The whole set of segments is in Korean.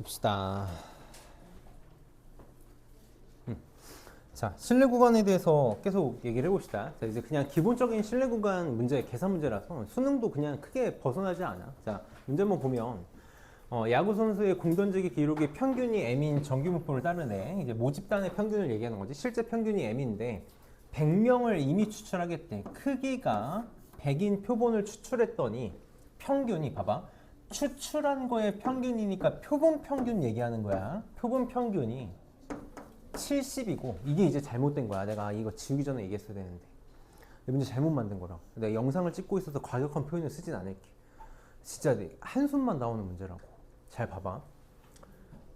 봅시다. 자, 실내 구간에 대해서 계속 얘기를 해봅시다. 자, 이제 그냥 기본적인 실내 구간 문제, 계산 문제라서 수능도 그냥 크게 벗어나지 않아. 자, 문제 한번 보면 야구 선수의 공 던지기 기록이 평균이 M인 정규 분포를 따르네. 이제 모집단의 평균을 얘기하는 거지. 실제 평균이 M인데 100명을 이미 추출하겠대. 크기가 100인 표본을 추출했더니 평균이 봐봐. 추출한 거의 평균이니까 표본 평균 얘기하는 거야. 표본 평균이 70이고 이게 이제 잘못된 거야. 내가 이거 지우기 전에 얘기했어야 되는데 문제 잘못 만든 거라고. 내가 영상을 찍고 있어서 과격한 표현을 쓰진 않을게. 진짜 한숨만 나오는 문제라고. 잘 봐봐.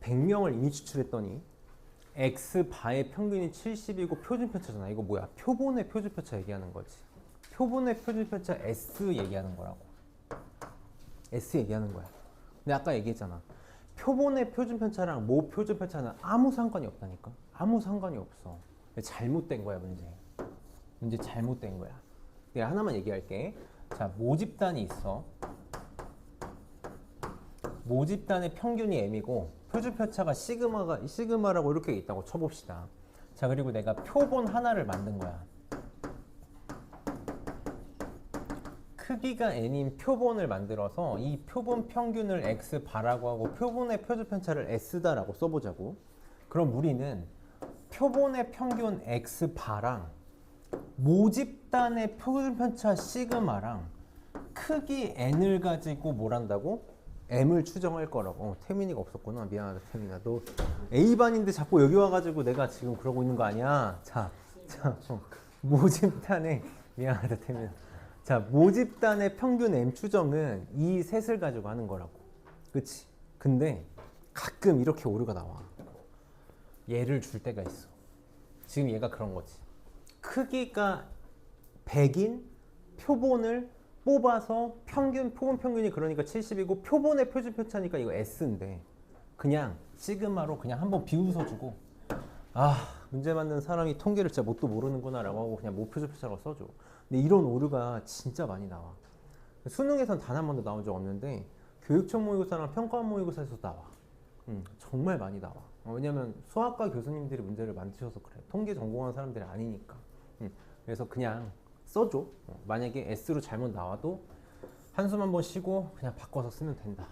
100명을 이미 추출했더니 X바의 평균이 70이고 표준편차잖아. 이거 뭐야? 표본의 표준편차 얘기하는 거지. 표본의 표준편차 S 얘기하는 거라고. S 얘기하는 거야. 근데 아까 얘기했잖아. 표본의 표준편차랑 모 표준편차는 아무 상관이 없다니까. 아무 상관이 없어. 잘못된 거야, 문제. 문제 잘못된 거야. 내가 하나만 얘기할게. 자, 모집단이 있어. 모집단의 평균이 M이고 표준편차가 시그마라고 이렇게 있다고 쳐봅시다. 자, 그리고 내가 표본 하나를 만든 거야. 크기가 N인 표본을 만들어서 이 표본 평균을 X바라고 하고 표본의 표준편차를 S다라고 써보자고. 그럼 우리는 표본의 평균 X바랑 모집단의 표준편차 시그마랑 크기 N을 가지고 뭘 한다고? M을 추정할 거라고. 태민이가 없었구나. 미안하다, 태민아. 너 A반인데 자꾸 여기 와가지고 내가 지금 그러고 있는 거 아니야? 자, 모집단의 미안하다, 태민아. 자, 모집단의 평균 M 추정은 이 셋을 가지고 하는 거라고. 그치? 근데 가끔 이렇게 오류가 나와. 얘를 줄 때가 있어. 지금 얘가 그런 거지. 크기가 100인 표본을 뽑아서 표본 평균이 그러니까 70이고 표본의 표준편차니까 이거 S인데 그냥 시그마로 그냥 한번 비웃어주고 문제 맞는 사람이 통계를 진짜 뭣도 모르는구나 라고 하고 그냥 모표준편차라고 써줘. 근데 이런 오류가 진짜 많이 나와. 수능에선 단 한 번도 나온 적 없는데 교육청 모의고사랑 평가원 모의고사에서 나와. 정말 많이 나와. 왜냐면 수학과 교수님들이 문제를 만드셔서 그래. 통계 전공하는 사람들이 아니니까. 그래서 그냥 써줘. 만약에 S로 잘못 나와도 한숨 한번 쉬고 그냥 바꿔서 쓰면 된다.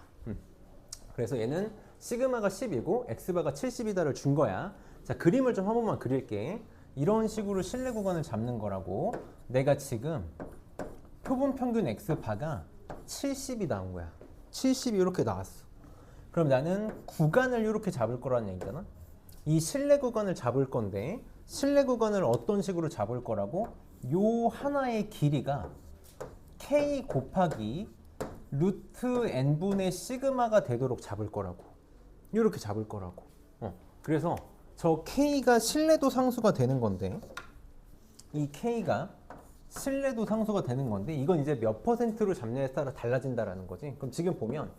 그래서 얘는 시그마가 10이고 X바가 70이다를 준 거야. 자, 그림을 좀 한 번만 그릴게. 이런 식으로 실내 구간을 잡는 거라고. 내가 지금 표본 평균 X바가 70이 나온 거야. 70이 이렇게 나왔어. 그럼 나는 구간을 이렇게 잡을 거라는 얘기잖아. 이 실내 구간을 잡을 건데 실내 구간을 어떤 식으로 잡을 거라고? 요 하나의 길이가 K 곱하기 루트 N분의 시그마가 되도록 잡을 거라고. 이렇게 잡을 거라고. 그래서 저 K가 신뢰도 상수가 되는 건데 이 K가 신뢰도 상수가 되는 건데 이건 이제 몇 퍼센트로 잡냐에 따라 달라진다라는 거지. 그럼 지금 보면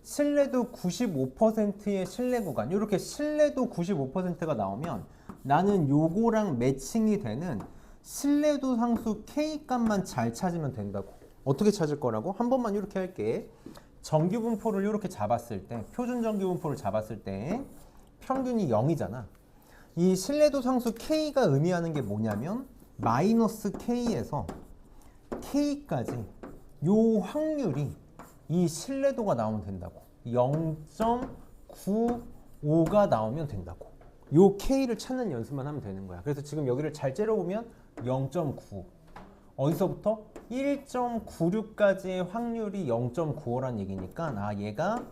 신뢰도 95%의 신뢰 구간 이렇게 신뢰도 95%가 나오면 나는 요거랑 매칭이 되는 신뢰도 상수 K 값만 잘 찾으면 된다고. 어떻게 찾을 거라고? 한 번만 이렇게 할게. 정규 분포를 이렇게 잡았을 때 표준 정규 분포를 잡았을 때 평균이 0이잖아. 이 신뢰도 상수 K가 의미하는 게 뭐냐면 마이너스 K에서 K까지 요 확률이 이 신뢰도가 나오면 된다고. 0.95가 나오면 된다고. 요 K를 찾는 연습만 하면 되는 거야. 그래서 지금 여기를 잘 째려보면 0.9 어디서부터 1.96까지의 확률이 0.95란 얘기니까 얘가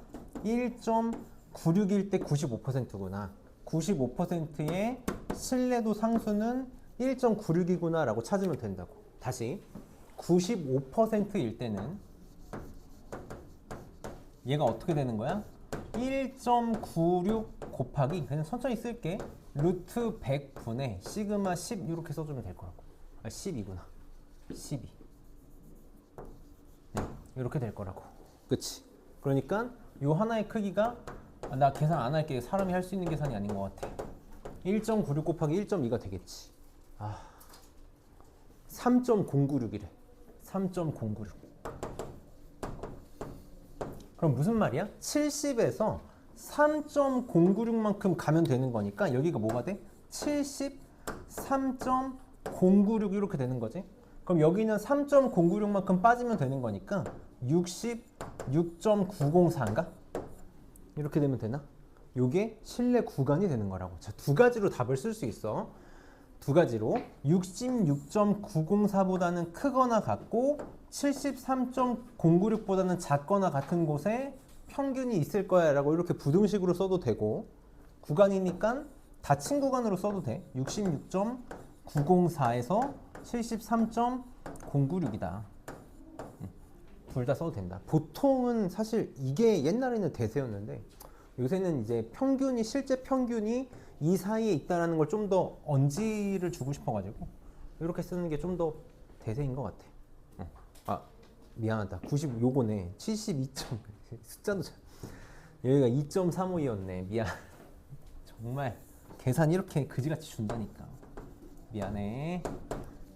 1.96일 때 95%구나. 95%의 신뢰도 상수는 1.96이구나 라고 찾으면 된다고. 다시 95%일 때는 얘가 어떻게 되는 거야? 1.96 곱하기 그냥 천천히 쓸게. 루트 100분의 시그마 10 이렇게 써주면 될 거라고. 10이구나. 12. 이렇게 될 거라고. 그치? 그러니까 요 하나의 크기가 나 계산 안 할게. 사람이 할 수 있는 계산이 아닌 것 같아. 1.96 곱하기 1.2가 되겠지. 3.096이래. 3.096. 그럼 무슨 말이야? 70에서 73.096만큼 가면 되는 거니까 여기가 뭐가 돼? 73.096 이렇게 되는 거지. 그럼 여기는 3.096만큼 빠지면 되는 거니까 66.904인가? 이렇게 되면 되나? 요게 실내 구간이 되는 거라고. 자, 두 가지로 답을 쓸 수 있어. 두 가지로 66.904보다는 크거나 같고 73.096보다는 작거나 같은 곳에 평균이 있을 거야 라고 이렇게 부등식으로 써도 되고, 구간이니까 닫힌 구간으로 써도 돼. 66.904에서 73.096이다. 둘 다 써도 된다. 보통은 사실 이게 옛날에는 대세였는데 요새는 이제 평균이, 실제 평균이 이 사이에 있다는 걸 좀 더 언지를 주고 싶어가지고 이렇게 쓰는 게 좀 더 대세인 것 같아. 아, 미안하다. 90 요거네. 72점 숫자도 잘. 여기가 2.35였네. 미안. 정말 계산 이렇게 그지같이 준다니까. 미안해.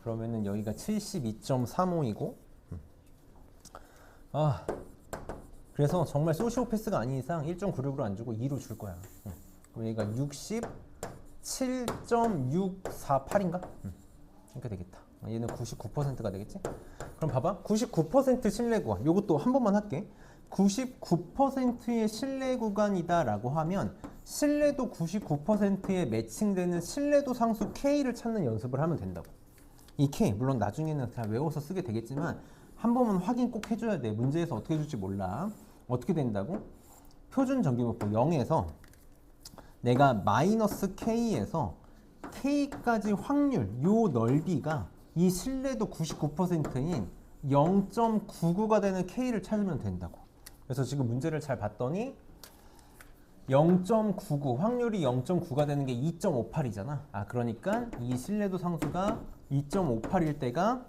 그러면은 여기가 72.35이고. 아, 그래서 정말 소시오패스가 아닌 이상 1.96으로 안 주고 2로 줄 거야. 그럼 여기가 67.648인가? 이렇게 되겠다. 얘는 99%가 되겠지? 그럼 봐봐. 99% 신뢰 구간. 요것도 한 번만 할게. 99%의 신뢰 구간이다 라고 하면 신뢰도 99%에 매칭되는 신뢰도 상수 K를 찾는 연습을 하면 된다고. 이 K, 물론 나중에는 그냥 외워서 쓰게 되겠지만 한 번은 확인 꼭 해줘야 돼. 문제에서 어떻게 줄지 몰라. 어떻게 된다고? 표준 전기분포 0에서 내가 마이너스 K에서 K까지 확률, 요 넓이가 이 신뢰도 99%인 0.99가 되는 K를 찾으면 된다고. 그래서 지금 문제를 잘 봤더니 0.99, 확률이 0.9가 되는 게 2.58이잖아. 아, 그러니까 이 신뢰도 상수가 2.58일 때가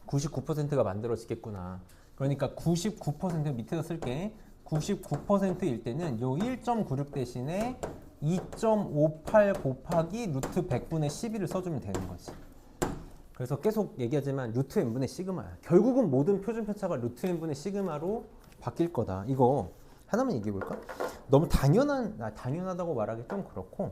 99%가 만들어지겠구나. 그러니까 99% 밑에다 쓸게. 99%일 때는 요 1.96 대신에 2.58 곱하기 루트 100분의 12를 써주면 되는 거지. 그래서 계속 얘기하지만 루트 n분의 시그마야. 결국은 모든 표준 편차가 루트 n분의 시그마로 바뀔 거다. 이거 하나만 얘기해 볼까? 너무 당연하다고 말하기 좀 그렇고,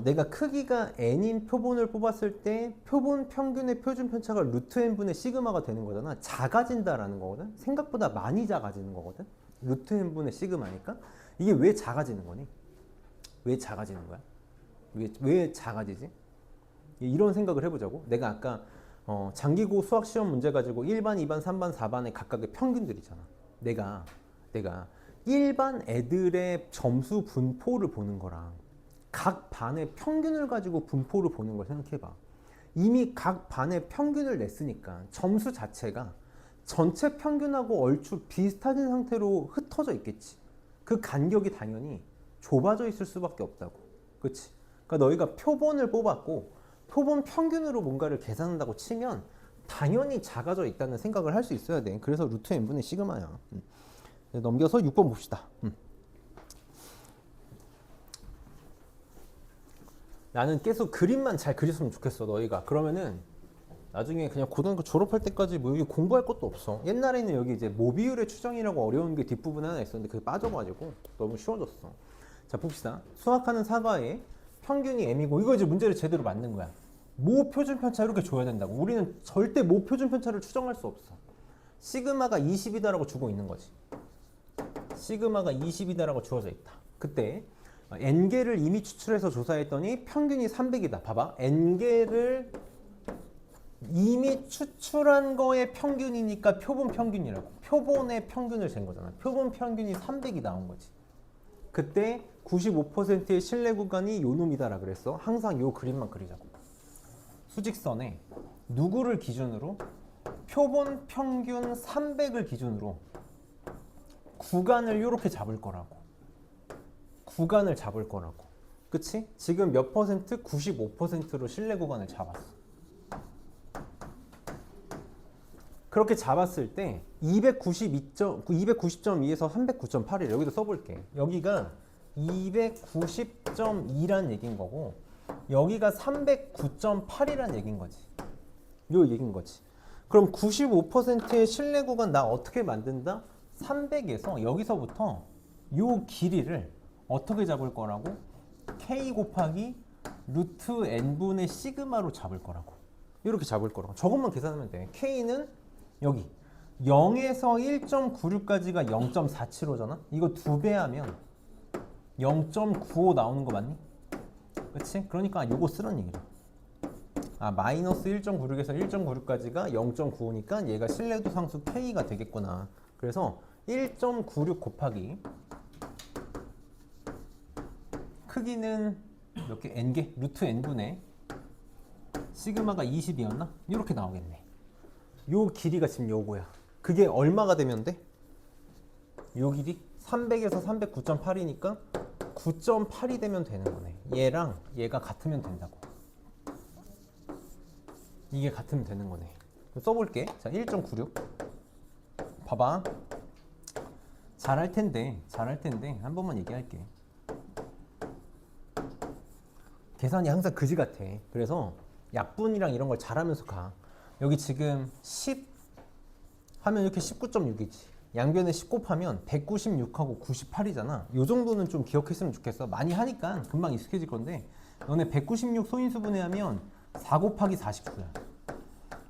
내가 크기가 n인 표본을 뽑았을 때 표본 평균의 표준 편차가 루트 n분의 시그마가 되는 거잖아. 작아진다라는 거거든. 생각보다 많이 작아지는 거거든. 루트 n분의 시그마니까. 이게 왜 작아지는 거니? 왜 작아지는 거야? 왜 작아지지? 이런 생각을 해보자고. 내가 아까 장기고 수학 시험 문제 가지고 1반, 2반, 3반, 4반의 각각의 평균들이잖아. 내가 일반 애들의 점수 분포를 보는 거랑 각 반의 평균을 가지고 분포를 보는 걸 생각해봐. 이미 각 반의 평균을 냈으니까 점수 자체가 전체 평균하고 얼추 비슷한 상태로 흩어져 있겠지. 그 간격이 당연히 좁아져 있을 수밖에 없다고. 그치? 그러니까 너희가 표본을 뽑았고 표본 평균으로 뭔가를 계산한다고 치면 당연히 작아져 있다는 생각을 할 수 있어야 돼. 그래서 루트 n분의 시그마야. 넘겨서 6번 봅시다. 나는 계속 그림만 잘 그렸으면 좋겠어, 너희가. 그러면은 나중에 그냥 고등학교 졸업할 때까지 뭐 여기 공부할 것도 없어. 옛날에는 여기 이제 모비율의 추정이라고 어려운 게 뒷부분에 하나 있었는데 그게 빠져가지고 너무 쉬워졌어. 자, 봅시다. 수학하는 사과의 평균이 m이고, 이거 이제 문제를 제대로 맞는 거야. 모 표준 편차 이렇게 줘야 된다고. 우리는 절대 모 표준 편차를 추정할 수 없어. 시그마가 20이다라고 주고 있는 거지. 시그마가 20이다라고 주어져 있다. 그때 n개를 이미 추출해서 조사했더니 평균이 300이다. 봐봐. n개를 이미 추출한 거의 평균이니까 표본 평균이라고. 표본의 평균을 잰 거잖아. 표본 평균이 300이 나온 거지. 그때 95%의 신뢰 구간이 요 놈이다라 그랬어. 항상 요 그림만 그리자고. 수직선에 누구를 기준으로? 표본 평균 300을 기준으로 구간을 요렇게 잡을 거라고. 구간을 잡을 거라고. 그치? 지금 몇 퍼센트? 95%로 신뢰 구간을 잡았어. 그렇게 잡았을 때 290.2에서 309.8이래. 여기도 써볼게. 여기가 290.2란 얘기인 거고 여기가 309.8이란 얘기인 거지. 요 얘기인 거지. 그럼 95%의 신뢰 구간 나 어떻게 만든다? 300에서 여기서부터 요 길이를 어떻게 잡을 거라고? K 곱하기 루트 n분의 시그마로 잡을 거라고. 이렇게 잡을 거라고. 저것만 계산하면 돼. K는 여기 0에서 1.96까지가 0.475잖아. 이거 2배 하면 0.95 나오는 거 맞니? 그치? 그러니까 요거 쓰란 얘기죠. 아, 마이너스 1.96에서 1.96까지가 0.95니까 얘가 신뢰도 상수 K가 되겠구나. 그래서 1.96 곱하기 크기는 몇 개? n개? 루트 n분의 시그마가 20이었나? 이렇게 나오겠네. 요 길이가 지금 요거야. 그게 얼마가 되면 돼? 요 길이 300에서 309.8이니까 9.8이 되면 되는 거네. 얘랑 얘가 같으면 된다고. 이게 같으면 되는 거네. 써볼게. 자, 1.96. 봐봐. 잘할 텐데 한 번만 얘기할게. 계산이 항상 그지 같아. 그래서 약분이랑 이런 걸 잘하면서 가. 여기 지금 10 하면 이렇게 19.6이지. 양변에 10 곱하면 196하고 98이잖아. 요 정도는 좀 기억했으면 좋겠어. 많이 하니까 금방 익숙해질 건데 너네 196 소인수분해하면 4 곱하기 49야.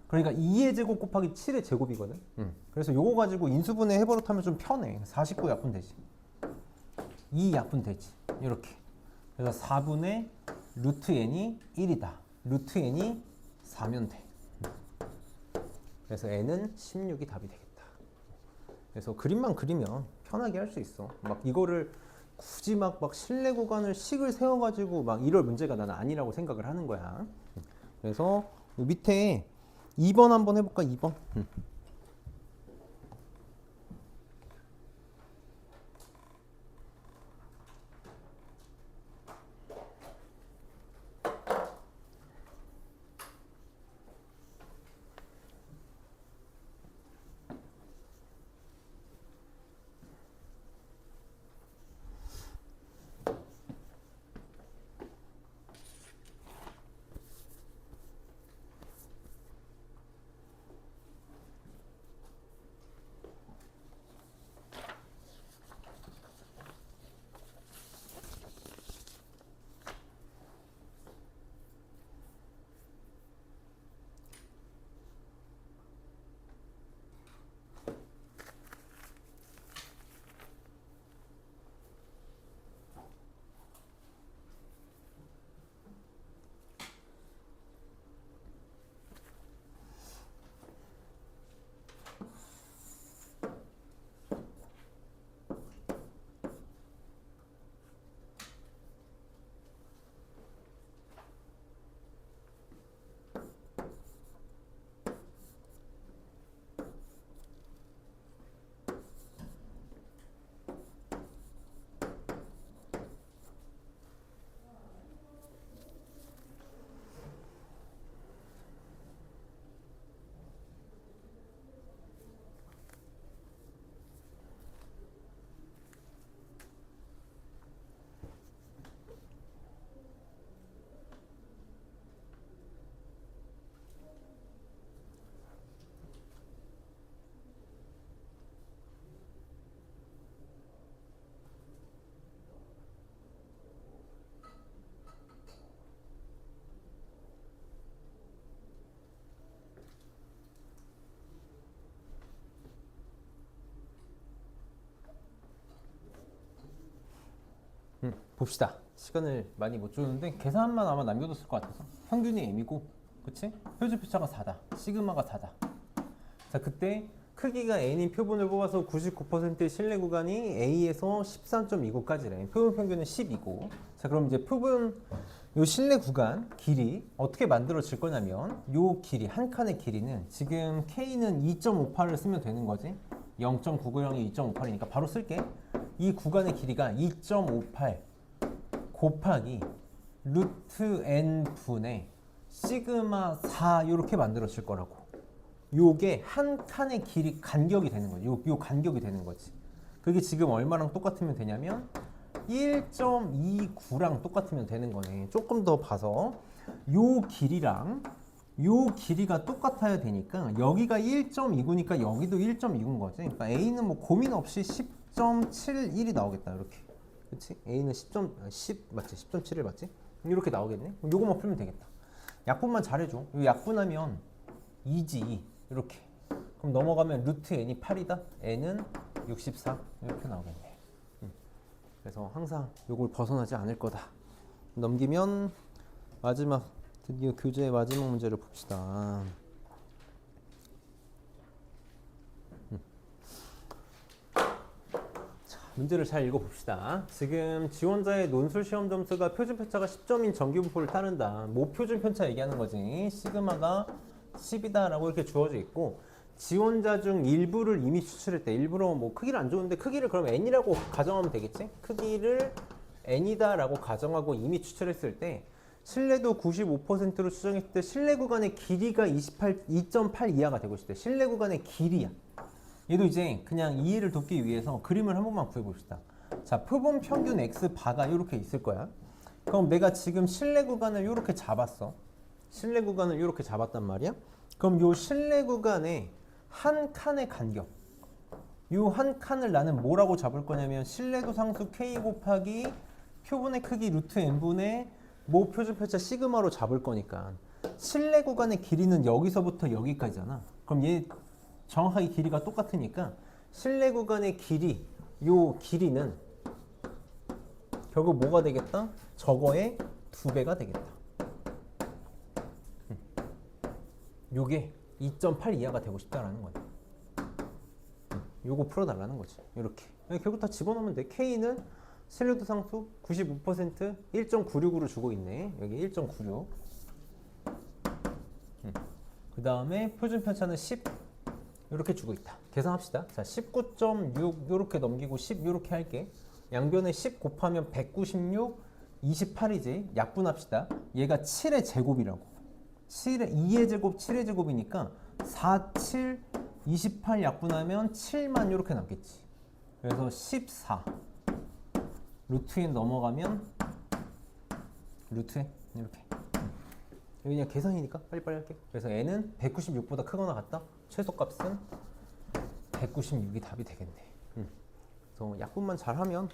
그러니까 2의 제곱 곱하기 7의 제곱이거든. 그래서 요거 가지고 인수분해 해버릇하면 좀 편해. 49 약분되지. 2 약분되지. 이렇게. 그래서 4분의 루트 n이 1이다. 루트 n이 4면 돼. 그래서 n은 16이 답이 되겠다. 그래서 그림만 그리면 편하게 할 수 있어. 막 이거를 굳이 막 실내 구간을 식을 세워가지고 막 이럴 문제가 나는 아니라고 생각을 하는 거야. 그래서 밑에 2번 한번 해볼까? 2번. 봅시다. 시간을 많이 못 주는데 계산만 아마 남겨뒀을 것 같아서 평균이 m이고, 그치? 표준표차가 4다. 시그마가 4다. 자, 그때 크기가 n인 표본을 뽑아서 99%의 신뢰 구간이 A에서 13.29까지래. 표본 평균은 10이고. 자, 그럼 이제 표본 요 신뢰 구간 길이 어떻게 만들어질 거냐면 요 길이, 한 칸의 길이는 지금 K는 2.58을 쓰면 되는 거지. 0.990이 2.58이니까 바로 쓸게. 이 구간의 길이가 2.58 곱하기 루트 n 분의 시그마 4 이렇게 만들어질 거라고. 요게 한 칸의 길이 간격이 되는 거죠. 요 간격이 되는 거지. 그게 지금 얼마랑 똑같으면 되냐면 1.29랑 똑같으면 되는 거네. 조금 더 봐서 요 길이랑 요 길이가 똑같아야 되니까 여기가 1.29니까 여기도 1.29인 거지. 그러니까 A는 뭐 고민 없이 10.71이 나오겠다. 이렇게. 그치? A는 10 맞지? 10.7을 맞지? 이렇게 나오겠네? 그럼 요거만 풀면 되겠다. 약분만 잘해줘. 요 약분하면 2지 이렇게. 그럼 넘어가면 루트 n이 8이다. n은 64 이렇게 나오겠네. 그래서 항상 요걸 벗어나지 않을 거다. 넘기면 마지막 드디어 교재의 마지막 문제를 봅시다. 문제를 잘 읽어봅시다. 지금 지원자의 논술 시험 점수가 표준 편차가 10점인 정규분포를 따른다. 뭐 표준 편차 얘기하는 거지. 시그마가 10이다 라고 이렇게 주어져 있고, 지원자 중 일부를 이미 추출했대. 일부러 뭐 크기를 안 줬는데 크기를 그럼 n이라고 가정하면 되겠지? 크기를 n이다 라고 가정하고 이미 추출했을 때 신뢰도 95%로 추정했을 때 신뢰 구간의 길이가 2.8 이하가 되고 있을 때 신뢰 구간의 길이야. 얘도 이제 그냥 이해를 돕기 위해서 그림을 한 번만 구해봅시다. 자, 표본 평균 x 바가 이렇게 있을 거야. 그럼 내가 지금 실내 구간을 이렇게 잡았어. 실내 구간을 이렇게 잡았단 말이야. 그럼 요 실내 구간의 한 칸의 간격, 요 한 칸을 나는 뭐라고 잡을 거냐면 실내도 상수 k 곱하기 표본의 크기 루트 n분의 모 표준 편차 시그마로 잡을 거니까 실내 구간의 길이는 여기서부터 여기까지잖아. 그럼 얘 정확하게 길이가 똑같으니까 실내 구간의 길이, 요 길이는 결국 뭐가 되겠다? 저거의 2배가 되겠다. 요게 2.8 이하가 되고 싶다라는 거야. 요거 풀어달라는 거지. 이렇게. 결국 다 집어넣으면 돼. K는 신뢰도 상수 95% 1.96으로 주고 있네. 여기 1.96. 그 다음에 표준 편차는 10 이렇게 주고 있다. 계산합시다. 자, 19.6 이렇게 넘기고 10 이렇게 할게. 양변에 10 곱하면 196, 28이지. 약분합시다. 얘가 7의 제곱이라고. 2의 제곱, 7의 제곱이니까 4, 7, 28 약분하면 7만 이렇게 남겠지. 그래서 14. 루트에 넘어가면 루트에 이렇게. 그냥 계산이니까 빨리빨리 할게. 그래서 n은 196보다 크거나 같다. 최소값은 196이 답이 되겠네. 그래서 약분만 잘하면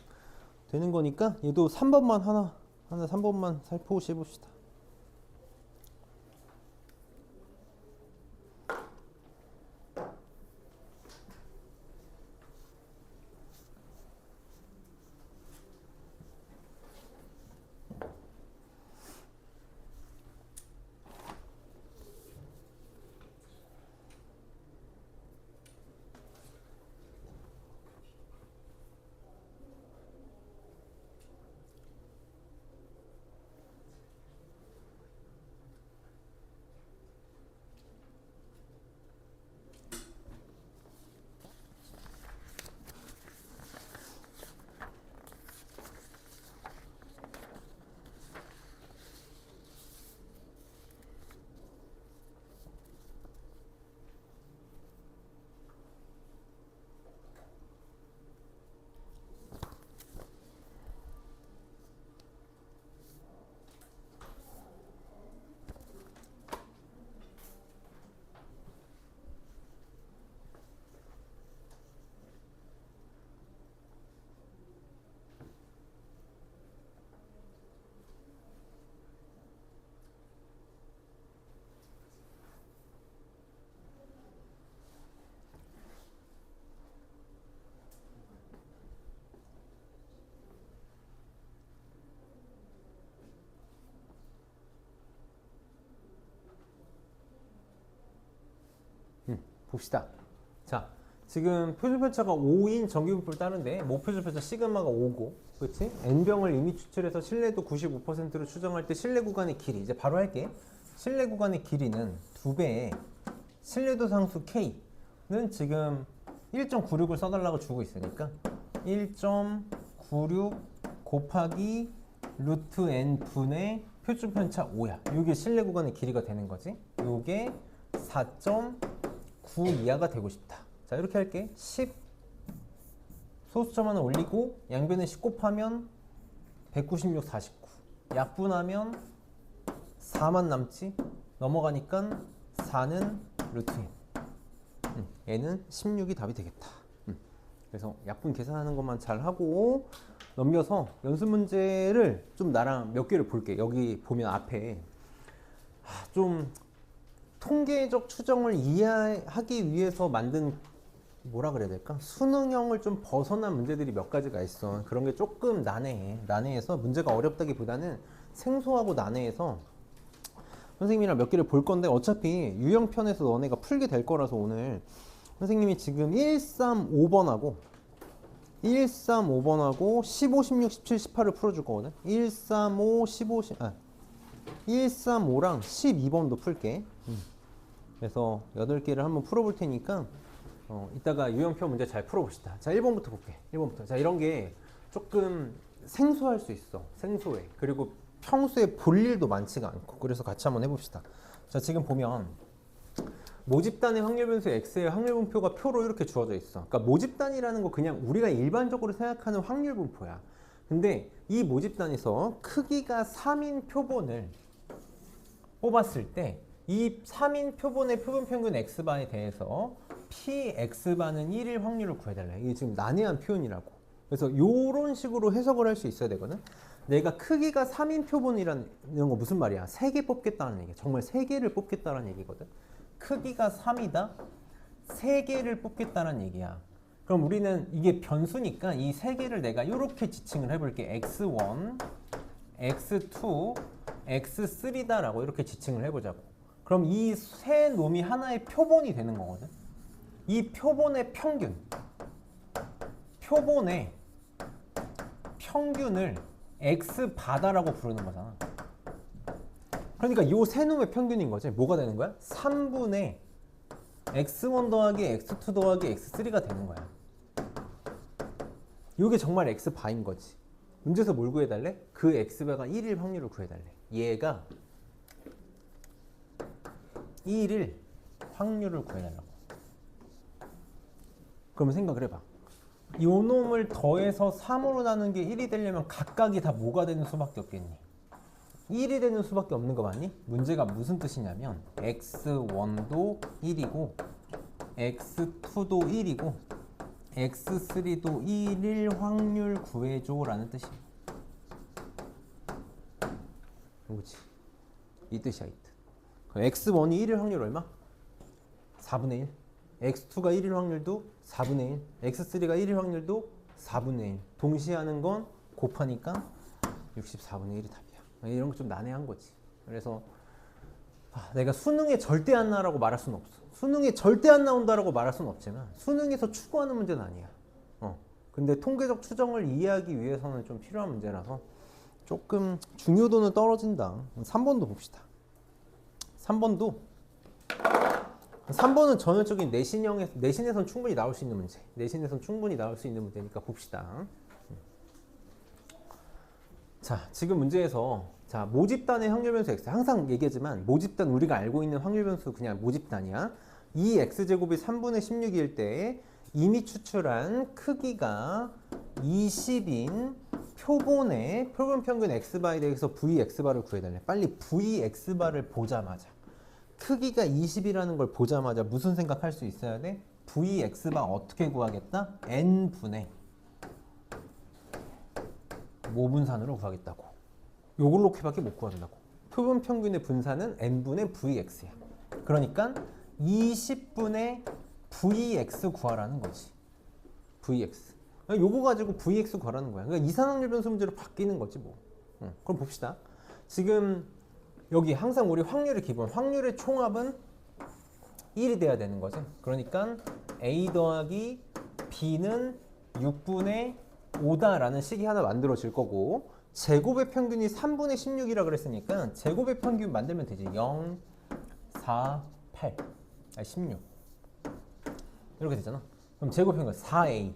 되는 거니까 얘도 3번만 하나 3번만 살펴보시 해봅시다. 봅시다. 자, 지금 표준편차가 5인 정규분포를 따는데 목표준편차 시그마가 5고, 그렇지? n병을 이미 추출해서 신뢰도 95%로 추정할 때 신뢰 구간의 길이, 이제 바로 할게. 신뢰 구간의 길이는 2배의 신뢰도 상수 k는 지금 1.96을 써달라고 주고 있으니까 1.96 곱하기 루트 n 분의 표준편차 5야. 이게 신뢰 구간의 길이가 되는 거지. 이게 4.9 이하가 되고 싶다. 자, 이렇게 할게. 10 소수점 하나 올리고 양변에 10 곱하면 196, 49. 약분하면 4만 남지. 넘어가니까 4는 루트 n. 얘는 16이 답이 되겠다. 그래서 약분 계산하는 것만 잘 하고 넘겨서 연습 문제를 좀 나랑 몇 개를 볼게. 여기 보면 앞에 좀 통계적 추정을 이해하기 위해서 만든 뭐라 그래야 될까? 수능형을 좀 벗어난 문제들이 몇 가지가 있어. 그런 게 조금 난해해. 난해해서 문제가 어렵다기보다는 생소하고 난해해서 선생님이랑 몇 개를 볼 건데 어차피 유형편에서 너네가 풀게 될 거라서 오늘 선생님이 지금 135번하고 15, 16, 17, 18을 풀어줄 거거든. 135, 15, 135랑 12번도 풀게. 그래서 8개를 한번 풀어볼 테니까 이따가 유형표 문제 잘 풀어봅시다. 자, 1번부터 볼게. 1번부터. 자, 이런 게 조금 생소할 수 있어. 생소해. 그리고 평소에 볼 일도 많지가 않고. 그래서 같이 한번 해봅시다. 자, 지금 보면 모집단의 확률 변수 x의 확률 분표가 표로 이렇게 주어져 있어. 그러니까 모집단이라는 거 그냥 우리가 일반적으로 생각하는 확률 분포야. 근데 이 모집단에서 크기가 3인 표본을 뽑았을 때 이 3인 표본의 표본 평균 x바에 대해서 px바는 1일 확률을 구해달래. 이게 지금 난해한 표현이라고. 그래서 이런 식으로 해석을 할 수 있어야 되거든. 내가 크기가 3인 표본이라는 거 무슨 말이야? 3개 뽑겠다는 얘기야. 정말 3개를 뽑겠다는 얘기거든. 크기가 3이다. 3개를 뽑겠다는 얘기야. 그럼 우리는 이게 변수니까 이 3개를 내가 이렇게 지칭을 해볼게. x1, x2, x3다라고 이렇게 지칭을 해보자고. 그럼 이 세 놈이 하나의 표본이 되는 거거든. 이 표본의 평균을 x바다라고 부르는 거잖아. 그러니까 이 세 놈의 평균인 거지. 뭐가 되는 거야? 3분의 x1 더하기 x2 더하기 x3가 되는 거야. 이게 정말 x바인 거지. 문제에서 뭘 구해달래? 그 x바가 1일 확률을 구해달래. 얘가 1일 확률을 구해달라고. 그러면 생각을 해봐. 이 놈을 더해서 3으로 나눈 게 1이 되려면 각각이 다 뭐가 되는 수밖에 없겠니? 1이 되는 수밖에 없는 거 맞니? 문제가 무슨 뜻이냐면 x1도 1이고 x2도 1이고 x3도 1일 확률 구해줘 라는 뜻이야. 그렇지. 이 뜻이야, 이 뜻. 그럼 x1이 1일 확률 얼마? 4분의 1. x2가 1일 확률도 4분의 1. x3가 1일 확률도 4분의 1. 동시에 하는 건 곱하니까 64분의 1이 답이야. 이런 거 좀 난해한 거지. 그래서 내가 수능에 절대 안 나라고 말할 수는 없어. 수능에 절대 안 나온다라고 말할 수는 없지만 수능에서 추구하는 문제는 아니야. 근데 통계적 추정을 이해하기 위해서는 좀 필요한 문제라서 조금 중요도는 떨어진다. 3번도 봅시다. 3번은 전형적인 내신에선 충분히 나올 수 있는 문제. 내신에선 충분히 나올 수 있는 문제니까 봅시다. 자, 지금 문제에서 자, 모집단의 확률 변수 x. 항상 얘기하지만 모집단 우리가 알고 있는 확률 변수 그냥 모집단이야. 이 x제곱이 3분의 16일 때 이미 추출한 크기가 20인 표본의 표본 평균 x바에 대해서 vx바를 구해달래. 빨리 vx바를 보자마자 크기가 20이라는 걸 보자마자 무슨 생각할 수 있어야 돼? vx바 어떻게 구하겠다? n분의 모분산으로 구하겠다고. 요걸로밖에 못 구한다고. 표본 평균의 분산은 n분의 vx야. 그러니까 20분의 vx 구하라는 거지. vx. 요거 가지고 vx 구하라는 거야. 그러니까 이산확률 변수 문제로 바뀌는 거지 뭐. 그럼 봅시다. 지금 여기 항상 우리 확률의 기본, 확률의 총합은 1이 돼야 되는 거지. 그러니까 a 더하기 b는 6분의 5다라는 식이 하나 만들어질 거고 제곱의 평균이 3분의 16이라 그랬으니까 제곱의 평균 만들면 되지. 0, 4, 8, 16 이렇게 되잖아. 그럼 제곱 평균 4a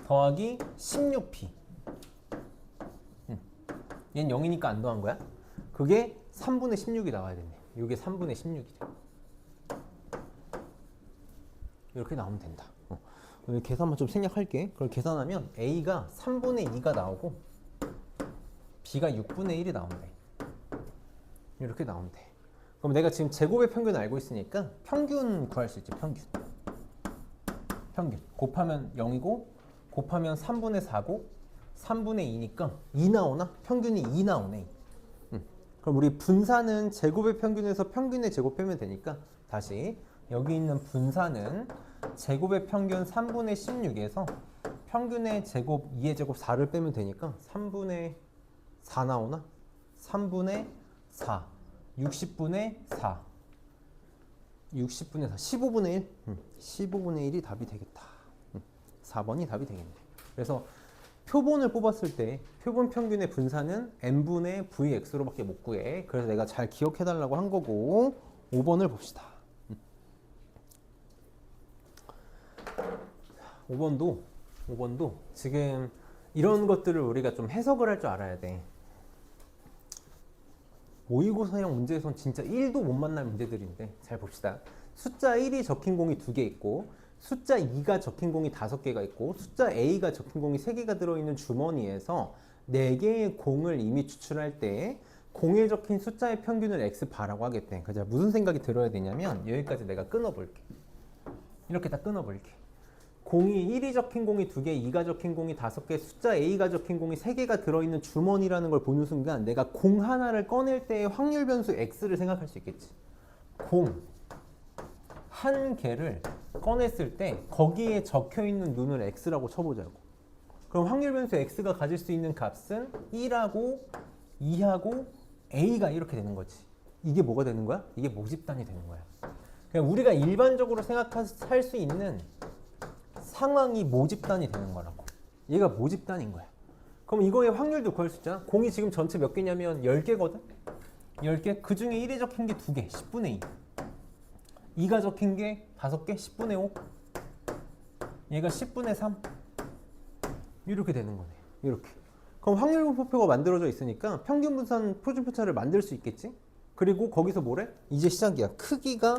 더하기 16b. 얘는 0이니까 안 더한 거야. 그게 3분의 16이 나와야 되네. 이게 3분의 16이 돼. 이렇게 나오면 된다. 계산만 좀 생략할게. 그걸 계산하면 A가 3분의 2가 나오고 B가 6분의 1이 나온대. 이렇게 나오면 돼. 그럼 내가 지금 제곱의 평균을 알고 있으니까 평균 구할 수 있지. 평균. 곱하면 0이고 곱하면 3분의 4고 3분의 2니까 2 나오나? 평균이 2 나오네. 그럼 우리 분사는 제곱의 평균에서 평균의 제곱 빼면 되니까 다시 여기 있는 분사는 제곱의 평균 3분의 16에서 평균의 제곱 2의 제곱 4를 빼면 되니까 3분의 4 나오나? 3분의 4 60분의 4 60분의 4 15분의 1 15분의 1이 답이 되겠다. 4번이 답이 되겠네. 그래서 표본을 뽑았을 때 표본 평균의 분사는 n분의 vx로밖에 못 구해. 그래서 내가 잘 기억해 달라고 한 거고 5번을 봅시다. 5번도 지금 이런 것들을 우리가 좀 해석을 할 줄 알아야 돼. 모의고사형 문제에선 진짜 1도 못 만날 문제들인데 잘 봅시다. 숫자 1이 적힌 공이 2개 있고 숫자 2가 적힌 공이 5개가 있고 숫자 A가 적힌 공이 3개가 들어있는 주머니에서 4개의 공을 이미 추출할 때 공에 적힌 숫자의 평균을 x바라고 하겠대. 그래서 무슨 생각이 들어야 되냐면 여기까지 내가 끊어볼게. 이렇게 다 끊어볼게. 공이 1이 적힌 공이 2개, 2가 적힌 공이 5개, 숫자 A가 적힌 공이 3개가 들어있는 주머니라는 걸 보는 순간 내가 공 하나를 꺼낼 때의 확률 변수 x를 생각할 수 있겠지. 공 한 개를 꺼냈을 때 거기에 적혀있는 눈을 x라고 쳐보자고. 그럼 확률 변수 x가 가질 수 있는 값은 1하고 2하고 a가 이렇게 되는 거지. 이게 뭐가 되는 거야? 이게 모집단이 되는 거야. 그냥 우리가 일반적으로 생각할 수 있는 상황이 모집단이 되는 거라고. 얘가 모집단인 거야. 그럼 이거의 확률도 구할 수 있잖아. 공이 지금 전체 몇 개냐면 10개거든? 10개? 그 중에 1이 적힌 게 2개, 10분의 2. 2가 적힌 게 5개, 10분의 5. 얘가 10분의 3. 이렇게 되는 거네. 이렇게. 그럼 확률 분포표가 만들어져 있으니까 평균 분산 표준표차를 만들 수 있겠지? 그리고 거기서 뭐래? 이제 시작이야. 크기가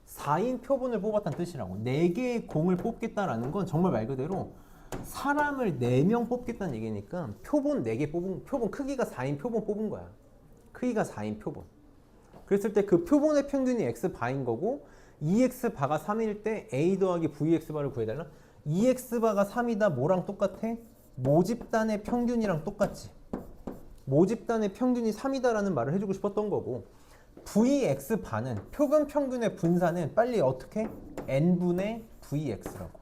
4인 표본을 뽑았다는 뜻이라고. 4개의 공을 뽑겠다라는 건 정말 말 그대로 사람을 4명 뽑겠다는 얘기니까 표본 4개 뽑은, 표본 크기가 4인 표본 뽑은 거야. 크기가 4인 표본. 그랬을 때 그 표본의 평균이 x바인 거고 2x바가 3일 때 a 더하기 vx바를 구해달라. 2x바가 3이다 뭐랑 똑같아? 모집단의 평균이랑 똑같지. 모집단의 평균이 3이다라는 말을 해주고 싶었던 거고 vx바는 표본 평균의 분사는 빨리 어떻게? n분의 vx라고.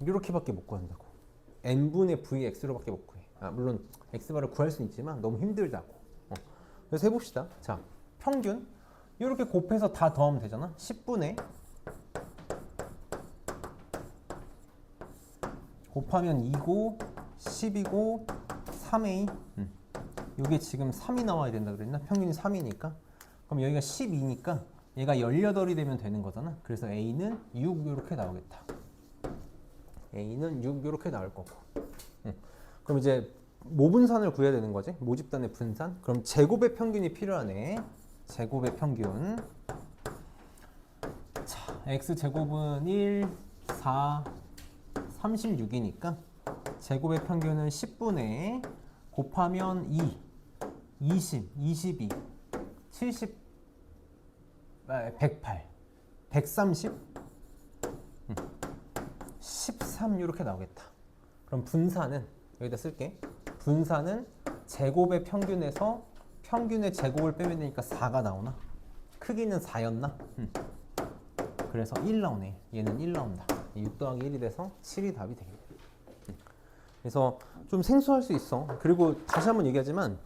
이렇게밖에 못 구한다고. n분의 vx로밖에 못 구해. 물론 x바를 구할 수는 있지만 너무 힘들다고. 그래서 해봅시다. 자, 평균 이렇게 곱해서 다 더하면 되잖아. 10분의 곱하면 2고 10이고 3a. 이게 지금 3이 나와야 된다 그랬나? 평균이 3이니까. 그럼 여기가 12니까 얘가 18이 되면 되는 거잖아. 그래서 a는 6 이렇게 나오겠다. a는 6 이렇게 나올 거고. 그럼 이제 모분산을 구해야 되는 거지. 모집단의 분산. 그럼 제곱의 평균이 필요하네. 제곱의 평균. 자, x제곱은 1, 4, 36이니까 제곱의 평균은 10분의 곱하면 2, 20, 22, 70, 108, 130, 13 이렇게 나오겠다. 그럼 분사는 여기다 쓸게. 분사는 제곱의 평균에서 평균의 제곱을 빼면 되니까 4가 나오나? 크기는 4였나? 그래서 1 나오네. 얘는 1 나온다. 6 더하기 1이 돼서 7이 답이 되겠네. 그래서 좀 생소할 수 있어. 그리고 다시 한번 얘기하지만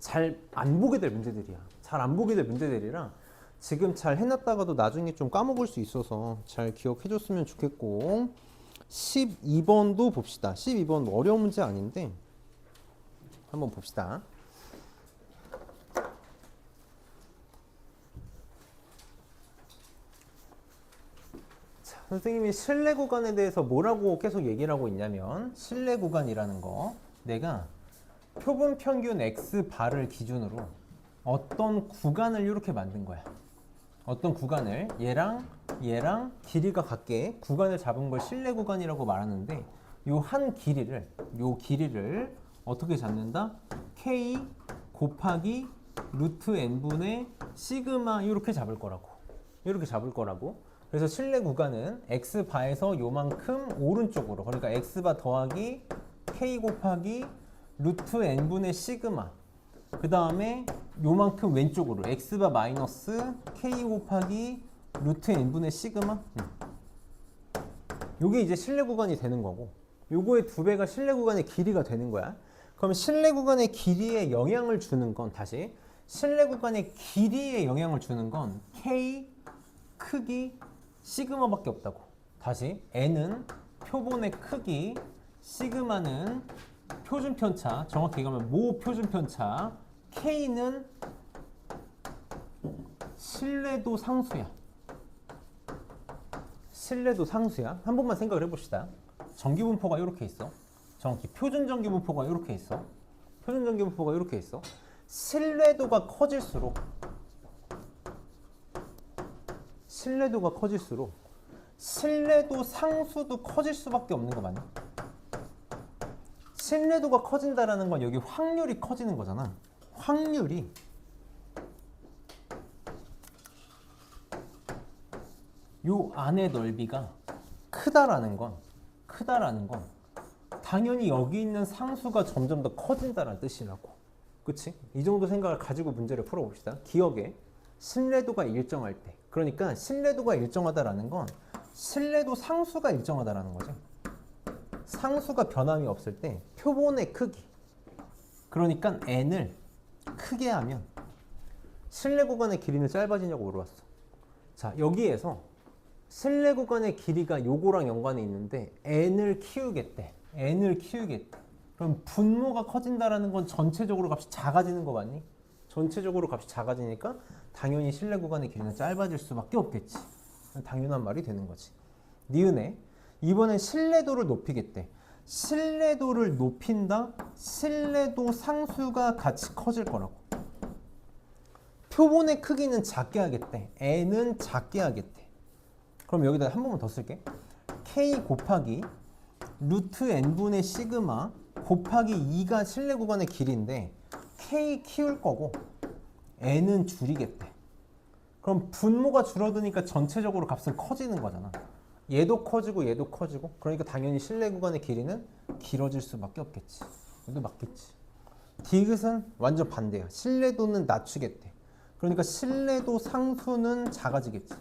잘 안 보게 될 문제들이야. 잘 안 보게 될 문제들이라 지금 잘 해놨다가도 나중에 좀 까먹을 수 있어서 잘 기억해줬으면 좋겠고 12번도 봅시다. 12번 어려운 문제 아닌데 한번 봅시다. 자, 선생님이 실내 구간에 대해서 뭐라고 계속 얘기를 하고 있냐면 실내 구간이라는 거 내가 표본 평균 x바를 기준으로 어떤 구간을 이렇게 만든 거야. 어떤 구간을 얘랑 길이가 같게 구간을 잡은 걸 실내 구간이라고 말하는데 요 길이를 어떻게 잡는다? k 곱하기 루트 n분의 시그마 이렇게 잡을 거라고. 이렇게 잡을 거라고. 그래서 실내 구간은 x바에서 요만큼 오른쪽으로, 그러니까 x바 더하기 k 곱하기 루트 n분의 시그마, 그 다음에 요만큼 왼쪽으로 x바 마이너스 k 곱하기 루트 n분의 시그마. 요게 이제 실내 구간이 되는 거고, 요거의 2배가 실내 구간의 길이가 되는 거야. 그럼 실내 구간의 길이에 영향을 주는 건, 다시 실내 구간의 길이에 영향을 주는 건 k 크기 시그마밖에 없다고. 다시 n은 표본의 크기, 시그마는 표준 편차, 정확히 얘기하면 모 표준 편차, k는 신뢰도 상수야. 신뢰도 상수야. 한 번만 생각을 해봅시다. 전기분포가 이렇게 있어. 정확히 표준 전기분포가 이렇게 있어. 표준 전기분포가 이렇게 있어. 신뢰도가 커질수록 신뢰도 상수도 커질 수밖에 없는 거 맞냐? 신뢰도가 커진다라는 건 여기 확률이 커지는 거잖아. 확률이 요 안의 넓이가 크다라는 건 당연히 여기 있는 상수가 점점 더 커진다는 뜻이라고. 그치? 이 정도 생각을 가지고 문제를 풀어봅시다. 기억에 신뢰도가 일정할 때, 그러니까 신뢰도가 일정하다라는 건 신뢰도 상수가 일정하다라는 거지. 상수가 변함이 없을 때 표본의 크기, 그러니까 n을 크게 하면 실내 구간의 길이는 짧아지냐고 물어봤어. 자, 여기에서 실내 구간의 길이가 요거랑 연관이 있는데 n을 키우겠대. 그럼 분모가 커진다라는 건 전체적으로 값이 작아지는 거 맞니? 전체적으로 값이 작아지니까 당연히 실내 구간의 길이는 짧아질 수밖에 없겠지. 당연한 말이 되는 거지. 니은에 이번엔 신뢰도를 높이겠대. 신뢰도를 높인다? 신뢰도 상수가 같이 커질 거라고. 표본의 크기는 작게 하겠대. n은 작게 하겠대. 그럼 여기다 한 번만 더 쓸게. k 곱하기 루트 n분의 시그마 곱하기 2가 실내 구간의 길이인데 k 키울 거고 n은 줄이겠대. 그럼 분모가 줄어드니까 전체적으로 값은 커지는 거잖아. 얘도 커지고 그러니까 당연히 실내 구간의 길이는 길어질 수밖에 없겠지. 이것도 맞겠지. 디귿은 완전 반대야. 신뢰도는 낮추겠대. 그러니까 신뢰도 상수는 작아지겠지.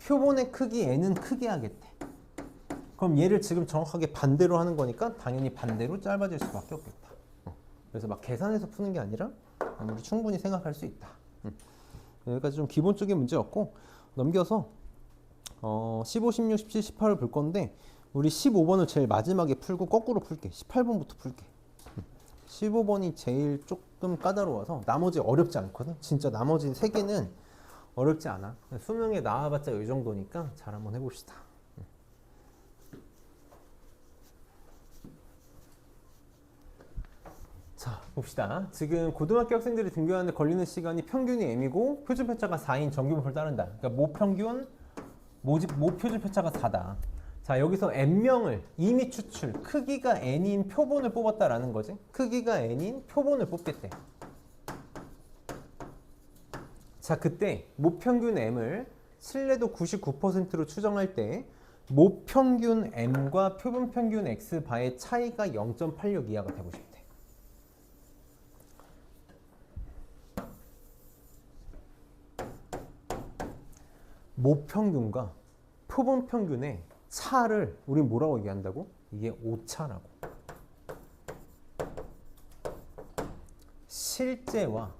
표본의 크기 n은 크게 하겠대. 그럼 얘를 지금 정확하게 반대로 하는 거니까 당연히 반대로 짧아질 수밖에 없겠다. 그래서 막 계산해서 푸는 게 아니라 우리 충분히 생각할 수 있다. 여기까지 좀 기본적인 문제였고, 넘겨서 15, 16, 17, 18을 볼 건데 우리 15번을 제일 마지막에 풀고 거꾸로 풀게. 18번부터 풀게. 15번이 제일 조금 까다로워서 나머지 어렵지 않거든. 진짜 나머지 3개는 어렵지 않아. 수능에 나와봤자 이 정도니까 잘 한번 해봅시다. 자, 봅시다. 지금 고등학교 학생들이 등교하는데 걸리는 시간이 평균이 m이고 표준 편차가 4인 전기분포를 따른다. 그러니까 모평균, 모표준 편차가 4다. 자, 여기서 n명을 이미 추출, 크기가 n인 표본을 뽑았다라는 거지. 크기가 n인 표본을 뽑겠대. 자, 그때 모평균 m을 신뢰도 99%로 추정할 때 모평균 m과 표본평균 x바의 차이가 0.86 이하가 되고 싶대. 모평균과 표본평균의 차를 우린 뭐라고 얘기한다고? 이게 오차라고. 실제와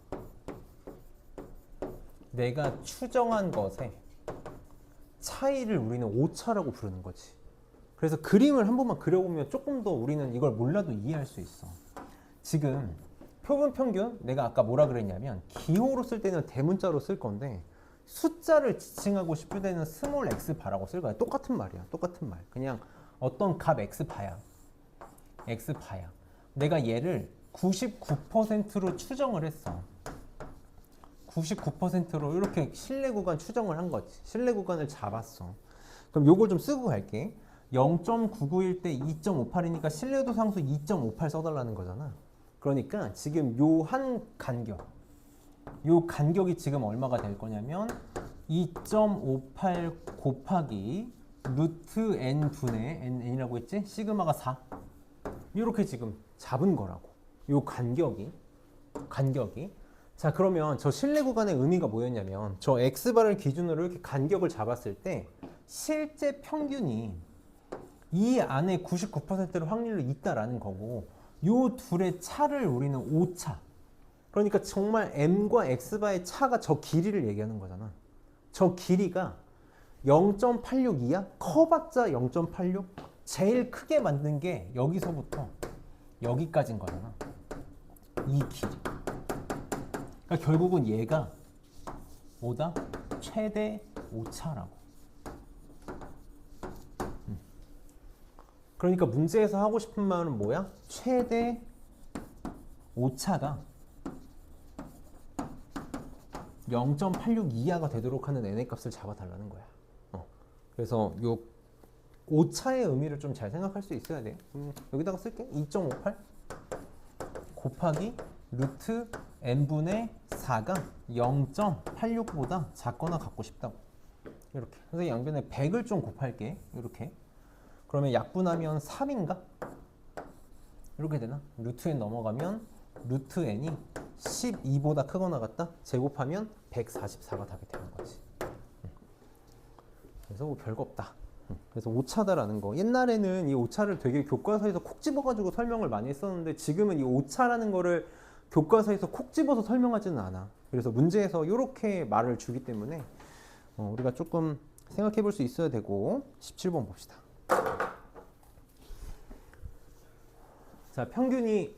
내가 추정한 것의 차이를 우리는 오차라고 부르는 거지. 그래서 그림을 한 번만 그려보면 조금 더 우리는 이걸 몰라도 이해할 수 있어. 지금 표본평균, 내가 아까 뭐라 그랬냐면 기호로 쓸 때는 대문자로 쓸 건데 숫자를 지칭하고 싶을 때는 스몰 x바라고 쓸 거야. 똑같은 말이야. 똑같은 말. 그냥 어떤 값 x바야. x바야. 내가 얘를 99%로 추정을 했어. 99%로 이렇게 실내 구간 추정을 한 거지. 실내 구간을 잡았어. 그럼 요걸 좀 쓰고 갈게. 0.991 대 2.58이니까 신뢰도 상수 2.58 써달라는 거잖아. 그러니까 지금 요 한 간격, 요 간격이 지금 얼마가 될 거냐면 2.58 곱하기 루트 n분의 n이라고 했지? 시그마가 4. 이렇게 지금 잡은 거라고. 요 간격이. 자, 그러면 저 실내 구간의 의미가 뭐였냐면 저 x바를 기준으로 이렇게 간격을 잡았을 때 실제 평균이 이 안에 99%의 확률로 있다라는 거고, 요 둘의 차를 우리는 오차. 그러니까 정말 m과 x바의 차가 저 길이를 얘기하는 거잖아. 저 길이가 0.86이야? 커봤자 0.86? 제일 크게 만든 게 여기서부터 여기까지인 거잖아. 이 길이. 그러니까 결국은 얘가 뭐다? 최대 오차라고. 그러니까 문제에서 하고 싶은 말은 뭐야? 최대 오차가 0.86 이하가 되도록 하는 n의 값을 잡아달라는 거야. 그래서 요 오차의 의미를 좀 잘 생각할 수 있어야 돼. 여기다가 쓸게. 2.58 곱하기 루트 n분의 4가 0.86보다 작거나 같고 싶다고. 이렇게. 그래서 양변에 100을 좀 곱할게. 이렇게. 그러면 약분하면 3인가? 이렇게 되나? 루트 n 넘어가면 루트 n이 12보다 크거나 같다? 제곱하면 144가 답이 되는 거지. 그래서 뭐 별거 없다. 그래서 오차다라는 거. 옛날에는 이 오차를 되게 교과서에서 콕 집어가지고 설명을 많이 했었는데 지금은 이 오차라는 거를 교과서에서 콕 집어서 설명하지는 않아. 그래서 문제에서 이렇게 말을 주기 때문에 우리가 조금 생각해 볼 수 있어야 되고. 17번 봅시다. 자,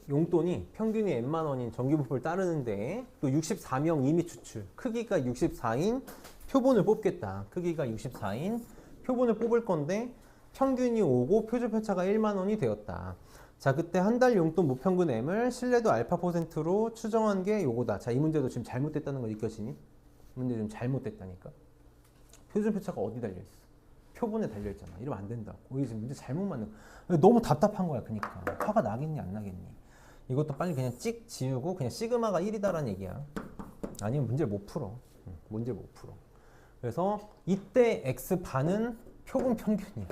용돈이 평균이 n만 원인 정기분포를 따르는데 또 64명 이미 추출, 크기가 64인 표본을 뽑겠다. 크기가 64인 표본을 뽑을 건데 평균이 5고 표준 편차가 1만 원이 되었다. 자, 그때 한 달 용돈 무평균 m을 신뢰도 알파 %로 추정한 게 요거다. 자, 이 문제도 지금 잘못됐다는 거 느껴지니? 문제 좀 잘못됐다니까. 표준 편차가 어디 달려있어? 표본에 달려있잖아. 이러면 안 된다고. 이게 지금 문제 잘못 맞는 거야. 너무 답답한 거야. 그러니까 화가 나겠니 안 나겠니? 이것도 빨리 그냥 찍 지우고 그냥 시그마가 1이다라는 얘기야. 아니면 문제를 못 풀어. 문제를 못 풀어. 그래서 이때 x반은 표본 평균이야.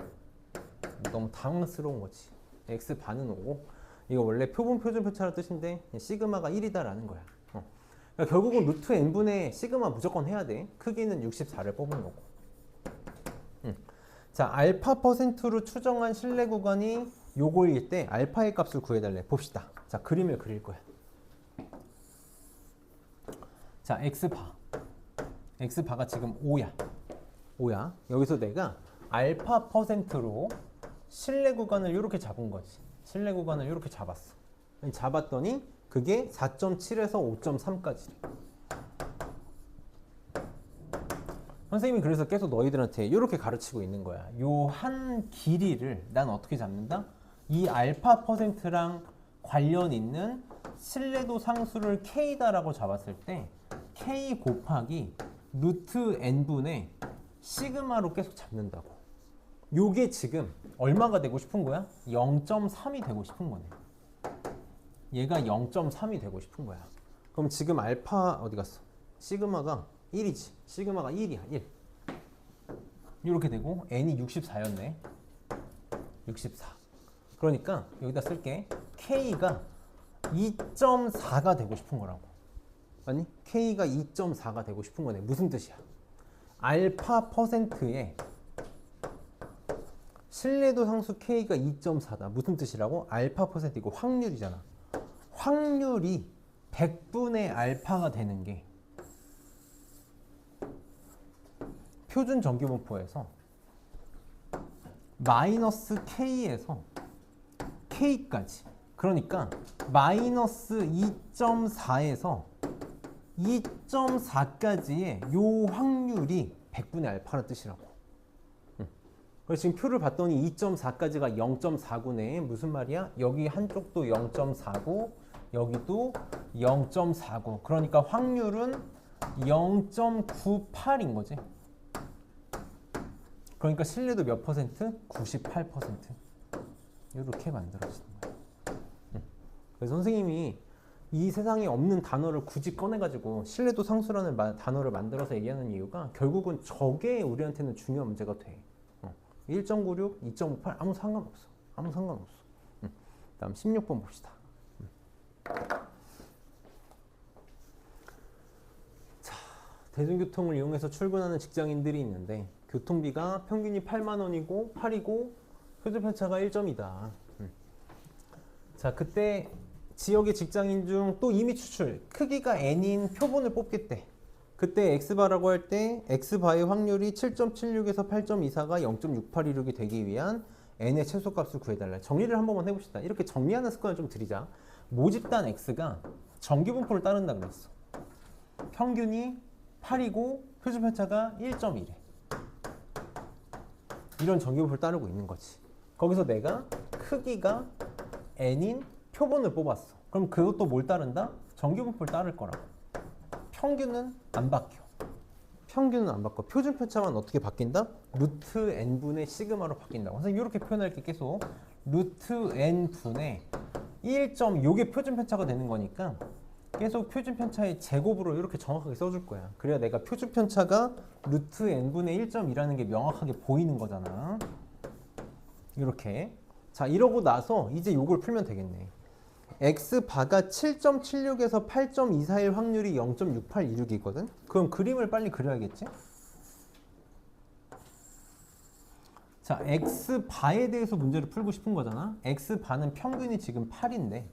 너무 당황스러운 거지. x반은 5고 이거 원래 표본 표준 편차라는 뜻인데 시그마가 1이다라는 거야. 그러니까 결국은 루트 n분의 시그마 무조건 해야 돼. 크기는 64를 뽑은 거고. 자, 알파 %로 추정한 신뢰 구간이 요거일 때 알파의 값을 구해달래. 봅시다. 자, 그림을 그릴 거야. 자, x바가 지금 5야. 여기서 내가 알파 %로 신뢰 구간을 이렇게 잡은 거지. 신뢰 구간을 이렇게 잡았어. 잡았더니 그게 4.7에서 5.3까지. 선생님이 그래서 계속 너희들한테 이렇게 가르치고 있는 거야. 요 한 길이를 난 어떻게 잡는다? 이 알파 %랑 관련 있는 신뢰도 상수를 k다라고 잡았을 때 k 곱하기 루트 n분의 시그마로 계속 잡는다고. 요게 지금 얼마가 되고 싶은 거야? 0.3이 되고 싶은 거네. 얘가 0.3이 되고 싶은 거야. 그럼 지금 알파 어디 갔어? 시그마가 1이지. 시그마가 1이야. 1. 이렇게 되고 n이 64였네. 64. 그러니까 여기다 쓸게. k가 2.4가 되고 싶은 거라고. 아니, k가 2.4가 되고 싶은 거네. 무슨 뜻이야? 알파 %에 신뢰도 상수 k가 2.4다. 무슨 뜻이라고? 알파 %이고 확률이잖아. 확률이 100분의 알파가 되는 게 표준 정기분포에서 마이너스 k에서 k까지. 그러니까 마이너스 2.4에서 2.4까지의 요 확률이 100분의 알파라는 뜻이라고. 그래서 지금 표를 봤더니 2.4까지가 0.49네. 무슨 말이야? 여기 한쪽도 0.49, 여기도 0.49. 그러니까 확률은 0.98인 거지. 그러니까 신뢰도 몇 %? 98%. 이렇게 만들어지는 거야. 그래서 선생님이 이 세상에 없는 단어를 굳이 꺼내가지고 신뢰도 상수라는 단어를 만들어서 얘기하는 이유가 결국은 저게 우리한테는 중요한 문제가 돼. 1.96, 2.58 아무 상관없어. 아무 상관없어. 다음 16번 봅시다. 자, 대중교통을 이용해서 출근하는 직장인들이 있는데 교통비가 평균이 8만 원이고 8이고 표준편차가 1점이다. 자, 그때 지역의 직장인 중 또 이미 추출 크기가 n인 표본을 뽑겠대. 그때 x바라고 할 때 x바의 확률이 7.76에서 8.24가 0.6816이 되기 위한 n의 최소값을 구해달라. 정리를 한 번만 해봅시다. 이렇게 정리하는 습관을 좀 들이자. 모집단 x가 정기분포를 따른다 그랬어. 평균이 8이고 표준편차가 1.1에 이런 정기분포를 따르고 있는 거지. 거기서 내가 크기가 n인 표본을 뽑았어. 그럼 그것도 뭘 따른다? 정기분포를 따를 거라고. 평균은 안 바뀌어. 평균은 안 바꿔. 표준편차만 어떻게 바뀐다? 루트 n분의 시그마로 바뀐다고. 선생님 이렇게 표현할게. 계속 루트 n분의 1점 요게 표준편차가 되는 거니까 계속 표준편차의 제곱으로 이렇게 정확하게 써줄 거야. 그래야 내가 표준편차가 루트 n분의 1점이라는 게 명확하게 보이는 거잖아. 이렇게. 자, 이러고 나서 이제 요걸 풀면 되겠네. x바가 7.76에서 8.24일 확률이 0.6826이거든? 그럼 그림을 빨리 그려야겠지? 자, x바에 대해서 문제를 풀고 싶은 거잖아. x바는 평균이 지금 8인데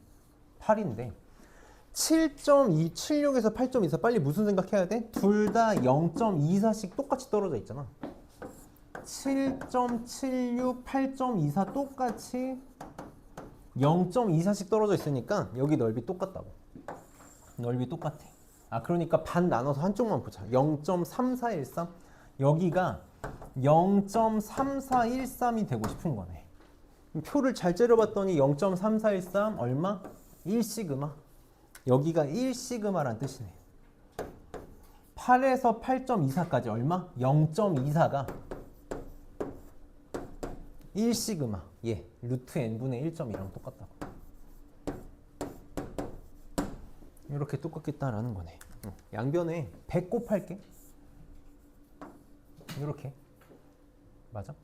7.276에서 8.24 빨리 무슨 생각해야 돼? 둘 다 0.24씩 똑같이 떨어져 있잖아. 7.76, 8.24 똑같이 0.24씩 떨어져 있으니까 여기 넓이 똑같다고. 넓이 똑같아. 아, 그러니까 반 나눠서 한쪽만 보자. 0.3413 여기가 0.3413이 되고 싶은 거네. 표를 잘 째려봤더니 0.3413 얼마? 1시그마. 여기가 1시그마란 뜻이네. 8에서 8.24까지 얼마? 0.24가 1시그마. 예, 루트 n분의 1.2랑 똑같다고. 이렇게 똑같겠다라는 거네. 양변에 100 곱할게. 이렇게. 맞아?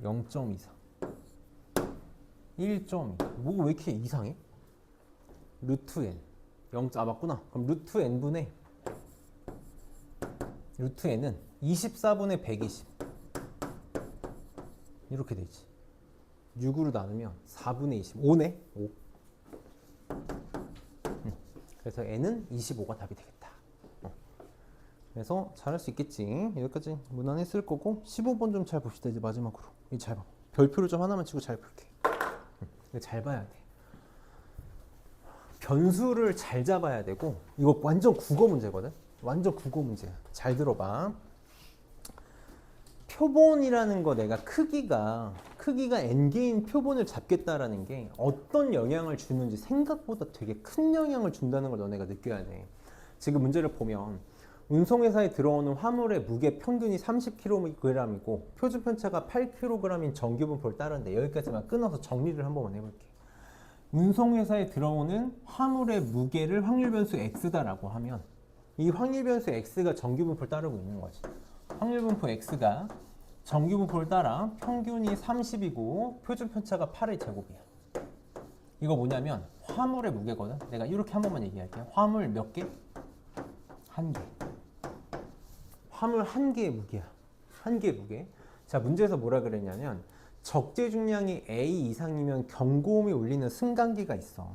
0.24 1.2 뭐가 왜 이렇게 이상해? 루트 n 0. 아, 맞구나. 그럼 루트 n분의 루트 n은 24분의 120 이렇게 되지. 6으로 나누면 4분의 20 5네. 5. 그래서 n은 25가 답이 되겠다. 그래서 잘할 수 있겠지. 여기까지 무난했을 거고 15번 좀 잘 봅시다. 이제 마지막으로. 이거 잘 봐. 별표를 좀 하나만 치고 잘 볼게. 이거 잘 봐야 돼. 변수를 잘 잡아야 되고 이거 완전 국어 문제거든. 완전 국어 문제야. 잘 들어봐. 표본이라는 거 내가 크기가 n개인 표본을 잡겠다라는 게 어떤 영향을 주는지 생각보다 되게 큰 영향을 준다는 걸 너네가 느껴야 돼. 지금 문제를 보면 운송회사에 들어오는 화물의 무게 평균이 30kg이고 표준편차가 8kg인 정규분포를 따르는데 여기까지만 끊어서 정리를 한 번만 해볼게. 운송회사에 들어오는 화물의 무게를 확률변수 x다라고 하면 이 확률변수 x가 정규분포를 따르고 있는 거지. 확률분포 x가 정규분포를 따라 평균이 30이고 표준편차가 8의 제곱이야. 이거 뭐냐면 화물의 무게거든. 내가 이렇게 한 번만 얘기할게요. 화물 몇 개? 한 개. 화물 한 개의 무게야. 한 개의 무게. 자, 문제에서 뭐라 그랬냐면 적재 중량이 A 이상이면 경고음이 울리는 승강기가 있어.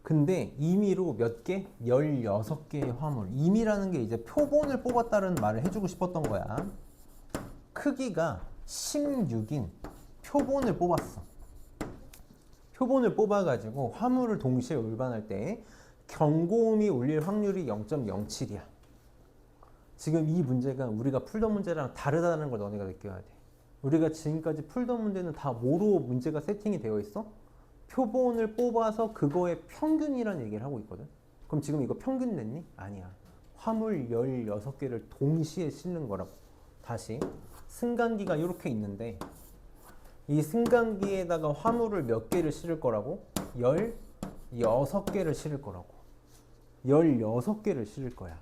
근데 임의로 몇 개? 16개의 화물. 임의라는 게 이제 표본을 뽑았다는 말을 해주고 싶었던 거야. 크기가 16인 표본을 뽑았어. 표본을 뽑아가지고 화물을 동시에 운반할 때 경고음이 울릴 확률이 0.07이야. 지금 이 문제가 우리가 풀던 문제랑 다르다는 걸 너네가 느껴야 돼. 우리가 지금까지 풀던 문제는 다 뭐로 문제가 세팅이 되어 있어? 표본을 뽑아서 그거의 평균이라는 얘기를 하고 있거든. 그럼 지금 이거 평균 냈니? 아니야. 화물 16개를 동시에 싣는 거라고. 다시 승강기가 이렇게 있는데 이 승강기에다가 화물을 몇 개를 실을 거라고? 16개를 실을 거라고. 16개를 실을 거야.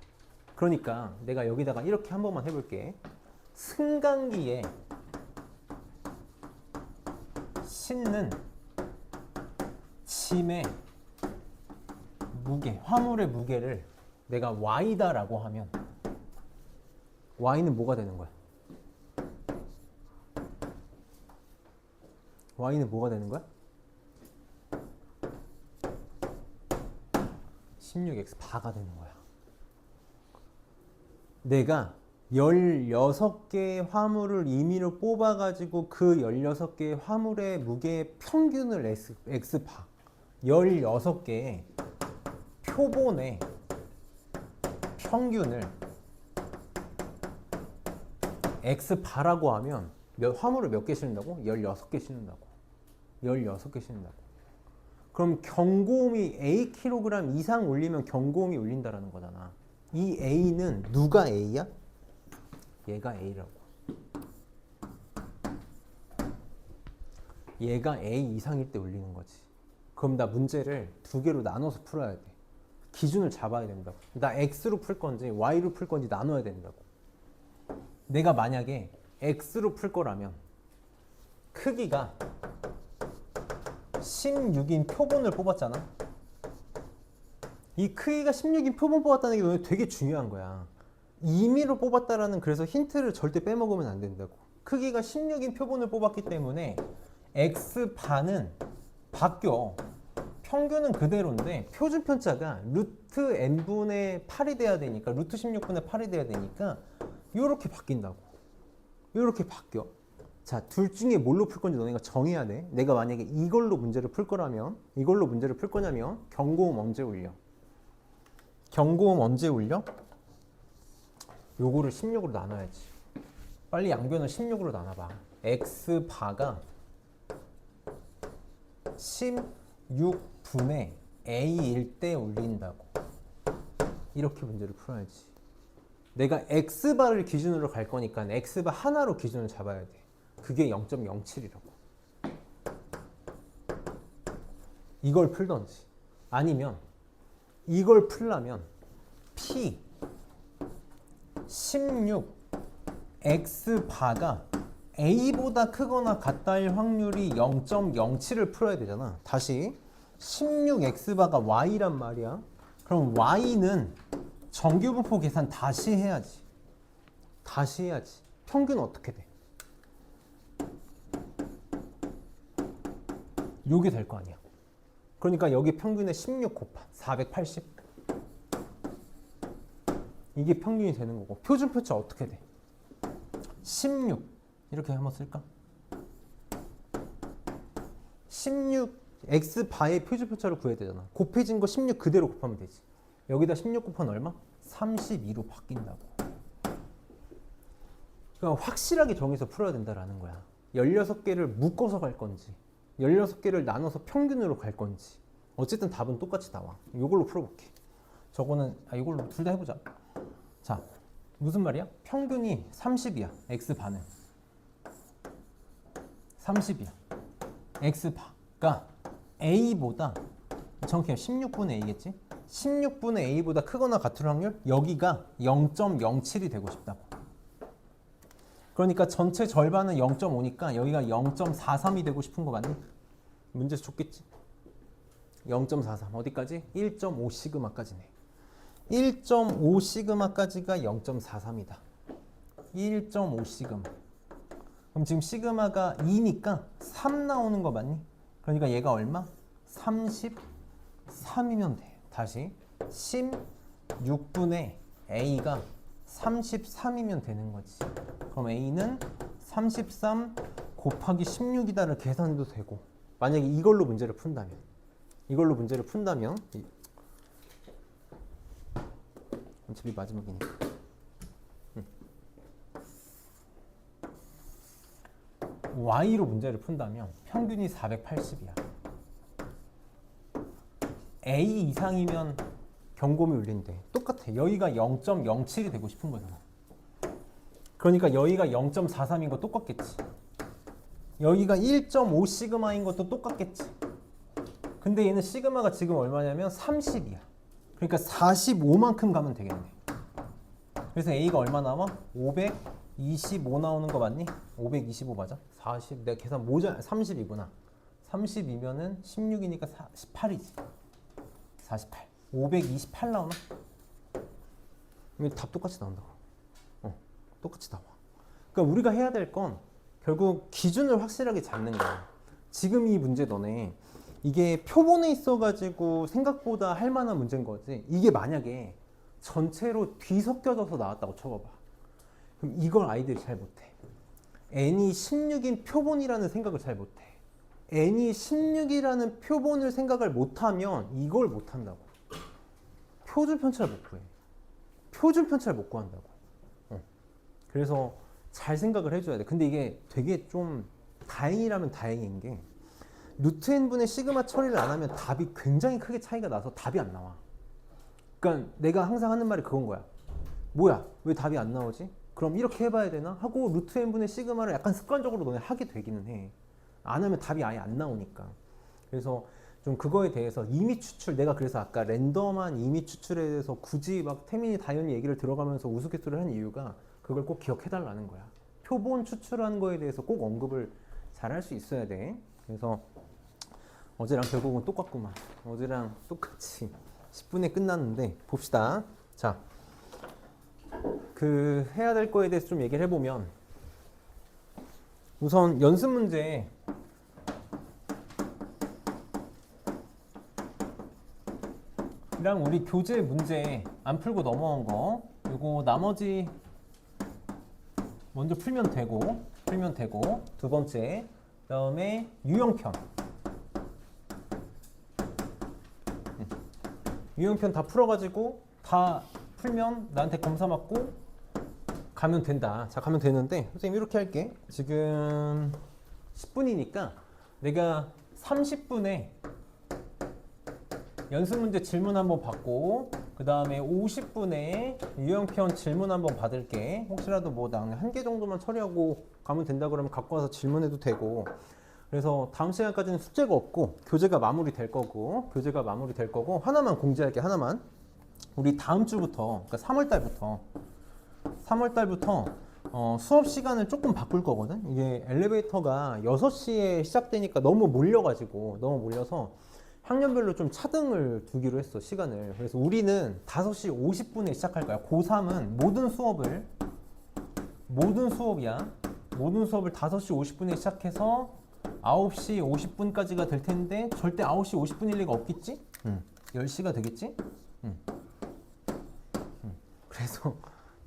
그러니까 내가 여기다가 이렇게 한 번만 해볼게. 승강기에 싣는 짐의 무게, 화물의 무게를 내가 Y다라고 하면 Y는 뭐가 되는 거야? Y는 뭐가 되는 거야? 16x 바가 되는 거야. 내가 16개의 화물을 임의로 뽑아가지고 그 16개의 화물의 무게의 평균을 x바, 16개의 표본의 평균을 x바라고 하면 화물을 몇 개 실는다고? 16개 실는다고. 16개 실는다고. 그럼 경고음이 A kg 이상 올리면 경고음이 울린다라는 거잖아. 이 A는 누가 A야? 얘가 A라고. 얘가 A 이상일 때 울리는 거지. 그럼 나 문제를 두 개로 나눠서 풀어야 돼. 기준을 잡아야 된다고. 나 X로 풀 건지 Y로 풀 건지 나눠야 된다고. 내가 만약에 X로 풀 거라면 크기가 16인 표본을 뽑았잖아. 이 크기가 16인 표본 뽑았다는 게 너네 되게 중요한 거야. 임의로 뽑았다라는 그래서 힌트를 절대 빼먹으면 안 된다고. 크기가 16인 표본을 뽑았기 때문에 x바는 바뀌어. 평균은 그대로인데 표준 편차가 루트 n분의 8이 돼야 되니까 루트 16분의 8이 돼야 되니까 이렇게 바뀐다고. 이렇게 바뀌어. 자, 둘 중에 뭘로 풀 건지 너네가 정해야 돼. 내가 만약에 이걸로 문제를 풀 거라면, 이걸로 문제를 풀 거냐면 경고음 언제 울려? 경고음 언제 울려? 요거를 16으로 나눠야지. 빨리 양변을 16으로 나눠봐. x바가 16분의 a일 때 울린다고. 이렇게 문제를 풀어야지. 내가 x바를 기준으로 갈 거니까 x바 하나로 기준을 잡아야 돼. 그게 0.07이라고. 이걸 풀던지 아니면 이걸 풀려면 p 16 x바가 a보다 크거나 같다일 확률이 0.07을 풀어야 되잖아. 다시 16x바가 y란 말이야. 그럼 y는 정규분포 계산 다시 해야지. 다시 해야지. 평균 어떻게 돼? 요게 될 거 아니야. 그러니까 여기 평균에 16 곱한 480. 이게 평균이 되는 거고. 표준 표차 어떻게 돼? 16 이렇게 한번 쓸까? 16 x바의 표준 표차를 구해야 되잖아. 곱해진 거 16 그대로 곱하면 되지. 여기다 16 곱하면 얼마? 32로 바뀐다고. 그러니까 확실하게 정해서 풀어야 된다라는 거야. 16개를 묶어서 갈 건지 16개를 나눠서 평균으로 갈 건지 어쨌든 답은 똑같이 나와. 이걸로 풀어볼게. 저거는 이걸로 둘 다 해보자. 자, 무슨 말이야? 평균이 30이야. x바는 30이야. x바가 a보다 정확히 16분의 a겠지? 16분의 a보다 크거나 같을 확률? 여기가 0.07이 되고 싶다고. 그러니까 전체 절반은 0.5니까 여기가 0.43이 되고 싶은 거 맞니? 문제에서 줬겠지? 0.43 어디까지? 1.5 시그마까지네. 1.5 시그마까지가 0.43이다. 1.5 시그마. 그럼 지금 시그마가 2니까 3 나오는 거 맞니? 그러니까 얘가 얼마? 33이면 돼. 다시 16분의 a가 33이면 되는 거지. 그럼 a는 33 곱하기 16이다를 계산해도 되고, 만약에 이걸로 문제를 푼다면 어차피 마지막이니까 y로 문제를 푼다면 평균이 480이야. a 이상이면 경고음이 울린대. 똑같아. 여기가 0.07이 되고 싶은 거잖아. 그러니까 여기가 0.43인 거 똑같겠지. 여기가 1.5 시그마인 것도 똑같겠지. 근데 얘는 시그마가 지금 얼마냐면 30이야. 그러니까 45만큼 가면 되겠네. 그래서 A가 얼마 나와? 525 나오는 거 맞니? 525 맞아? 40, 내가 계산 모자 30이구나. 30이면은 16이니까 18이지. 48. 528 나오나? 답 똑같이 나온다고. 똑같이 나와. 그러니까 우리가 해야 될 건 결국 기준을 확실하게 잡는 거야. 지금 이 문제 너네 이게 표본에 있어가지고 생각보다 할 만한 문제인 거지. 이게 만약에 전체로 뒤섞여져서 나왔다고 쳐봐봐. 그럼 이걸 아이들이 잘 못해. n이 16인 표본이라는 생각을 잘 못해. n이 16이라는 표본을 생각을 못하면 이걸 못한다고. 표준 편차를 못 구해. 표준 편차를 못 구한다고. 그래서 잘 생각을 해줘야 돼. 근데 이게 되게 좀 다행이라면 다행인 게 루트 n분의 시그마 처리를 안 하면 답이 굉장히 크게 차이가 나서 답이 안 나와. 그러니까 내가 항상 하는 말이 그건 거야. 뭐야? 왜 답이 안 나오지? 그럼 이렇게 해봐야 되나? 하고 루트 n분의 시그마를 약간 습관적으로 너네 하게 되기는 해. 안 하면 답이 아예 안 나오니까. 그래서 좀 그거에 대해서 임의 추출, 내가 그래서 아까 랜덤한 임의 추출에 대해서 굳이 막 태민이 다현이 얘기를 들어가면서 우스갯소리를 한 이유가 그걸 꼭 기억해달라는 거야. 표본 추출하는 거에 대해서 꼭 언급을 잘 할 수 있어야 돼. 그래서 어제랑 결국은 똑같구만. 어제랑 똑같이 10분에 끝났는데 봅시다. 자, 그 해야 될 거에 대해서 좀 얘기를 해보면 우선 연습 문제 랑 우리 교재 문제 안 풀고 넘어온 거 요거 나머지 먼저 풀면 되고 두 번째 그다음에 유형편 유형편 다 풀어가지고 다 풀면 나한테 검사 받고 가면 된다. 자, 가면 되는데 선생님 이렇게 할게. 지금 10분이니까 내가 30분에 연습 문제 질문 한번 받고 그 다음에 50분에 유형편 질문 한번 받을게. 혹시라도 뭐 나 한 개 정도만 처리하고 가면 된다 그러면 갖고 와서 질문해도 되고. 그래서 다음 시간까지는 숙제가 없고 교재가 마무리될 거고 하나만 공지할게. 하나만. 우리 다음 주부터 그러니까 3월 달부터 수업 시간을 조금 바꿀 거거든. 이게 엘리베이터가 6시에 시작되니까 너무 몰려서 학년별로 좀 차등을 두기로 했어, 시간을. 그래서 우리는 5시 50분에 시작할 거야. 고3은 모든 수업을 5시 50분에 시작해서 9시 50분까지가 될 텐데 절대 9시 50분일 리가 없겠지? 10시가 되겠지? 그래서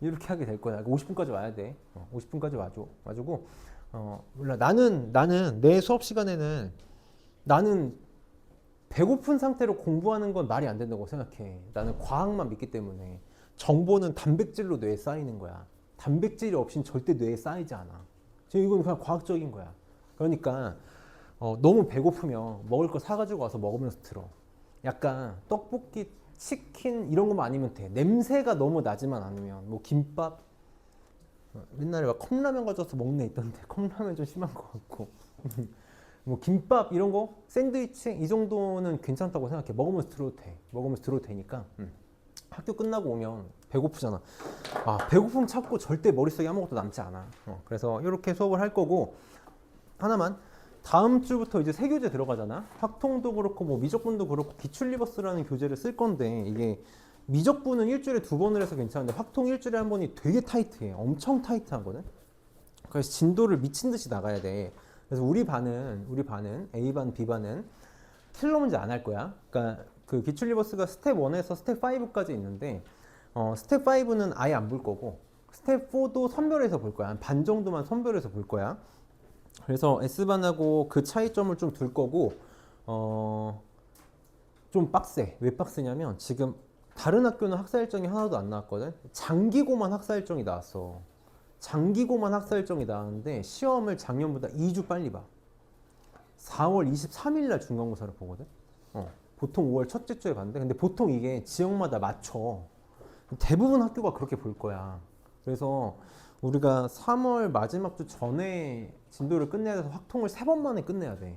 이렇게 하게 될 거야. 50분까지 와야 돼. 50분까지 와주고 몰라. 나는 내 수업 시간에는 나는 배고픈 상태로 공부하는 건 말이 안 된다고 생각해. 나는 과학만 믿기 때문에. 정보는 단백질로 뇌에 쌓이는 거야. 단백질이 없이는 절대 뇌에 쌓이지 않아. 지금 이건 그냥 과학적인 거야. 그러니까 너무 배고프면 먹을 거 사가지고 와서 먹으면서 들어. 약간 떡볶이, 치킨 이런 것만 아니면 돼. 냄새가 너무 나지만 않으면. 뭐 김밥, 옛날에 막 컵라면 가져와서 먹는 애 있던데 컵라면 좀 심한 것 같고 뭐 김밥 이런 거, 샌드위치 이 정도는 괜찮다고 생각해. 먹으면서 들어도 되니까. 학교 끝나고 오면 배고프잖아. 배고픔 찾고 절대 머릿속에 아무것도 남지 않아. 그래서 이렇게 수업을 할 거고 하나만. 다음 주부터 이제 새 교재 들어가잖아. 확통도 그렇고 뭐 미적분도 그렇고 기출리버스라는 교재를 쓸 건데 이게 미적분은 일주일에 2번을 해서 괜찮은데 확통 일주일에 한 번이 되게 타이트해. 엄청 타이트하거든. 그래서 진도를 미친 듯이 나가야 돼. 그래서 우리 반은 A반, B반은 킬러 문제 안 할 거야. 그러니까 그 기출리버스가 스텝 1에서 스텝 5까지 있는데 스텝 5는 아예 안 볼 거고 스텝 4도 선별해서 볼 거야. 한 반 정도만 선별해서 볼 거야. 그래서 S반하고 그 차이점을 좀 둘 거고 좀 빡세. 왜 빡세냐면 지금 다른 학교는 학사 일정이 하나도 안 나왔거든. 장기고만 학사 일정이 나왔어. 장기고만 학사 일정이 나왔는데 시험을 작년보다 2주 빨리 봐. 4월 23일 날 중간고사를 보거든. 보통 5월 첫째 주에 봤는데 근데 보통 이게 지역마다 맞춰. 대부분 학교가 그렇게 볼 거야. 그래서 우리가 3월 마지막 주 전에 진도를 끝내야 돼서 확통을 3번 만에 끝내야 돼.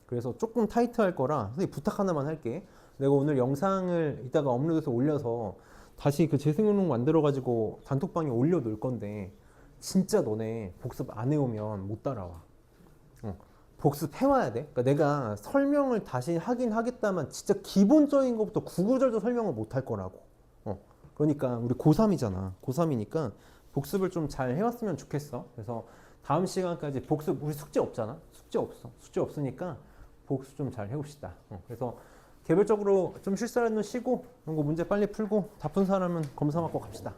그래서 조금 타이트할 거라 선생님 부탁 하나만 할게. 내가 오늘 영상을 이따가 업로드해서 올려서 다시 그 재생응용 만들어가지고 단톡방에 올려놓을 건데 진짜 너네 복습 안 해오면 못 따라와. 복습해와야 돼. 그러니까 내가 설명을 다시 하긴 하겠다만 진짜 기본적인 것부터 구구절절 설명을 못 할 거라고. 그러니까 우리 고3이잖아. 고3이니까 복습을 좀 잘 해왔으면 좋겠어. 그래서 다음 시간까지 복습, 우리 숙제 없잖아. 숙제 없어. 숙제 없으니까 복습 좀 잘 해봅시다. 그래서 개별적으로 좀 실수하는 거 쉬고 그런 거 문제 빨리 풀고 다 푼 사람은 검사 받고 갑시다.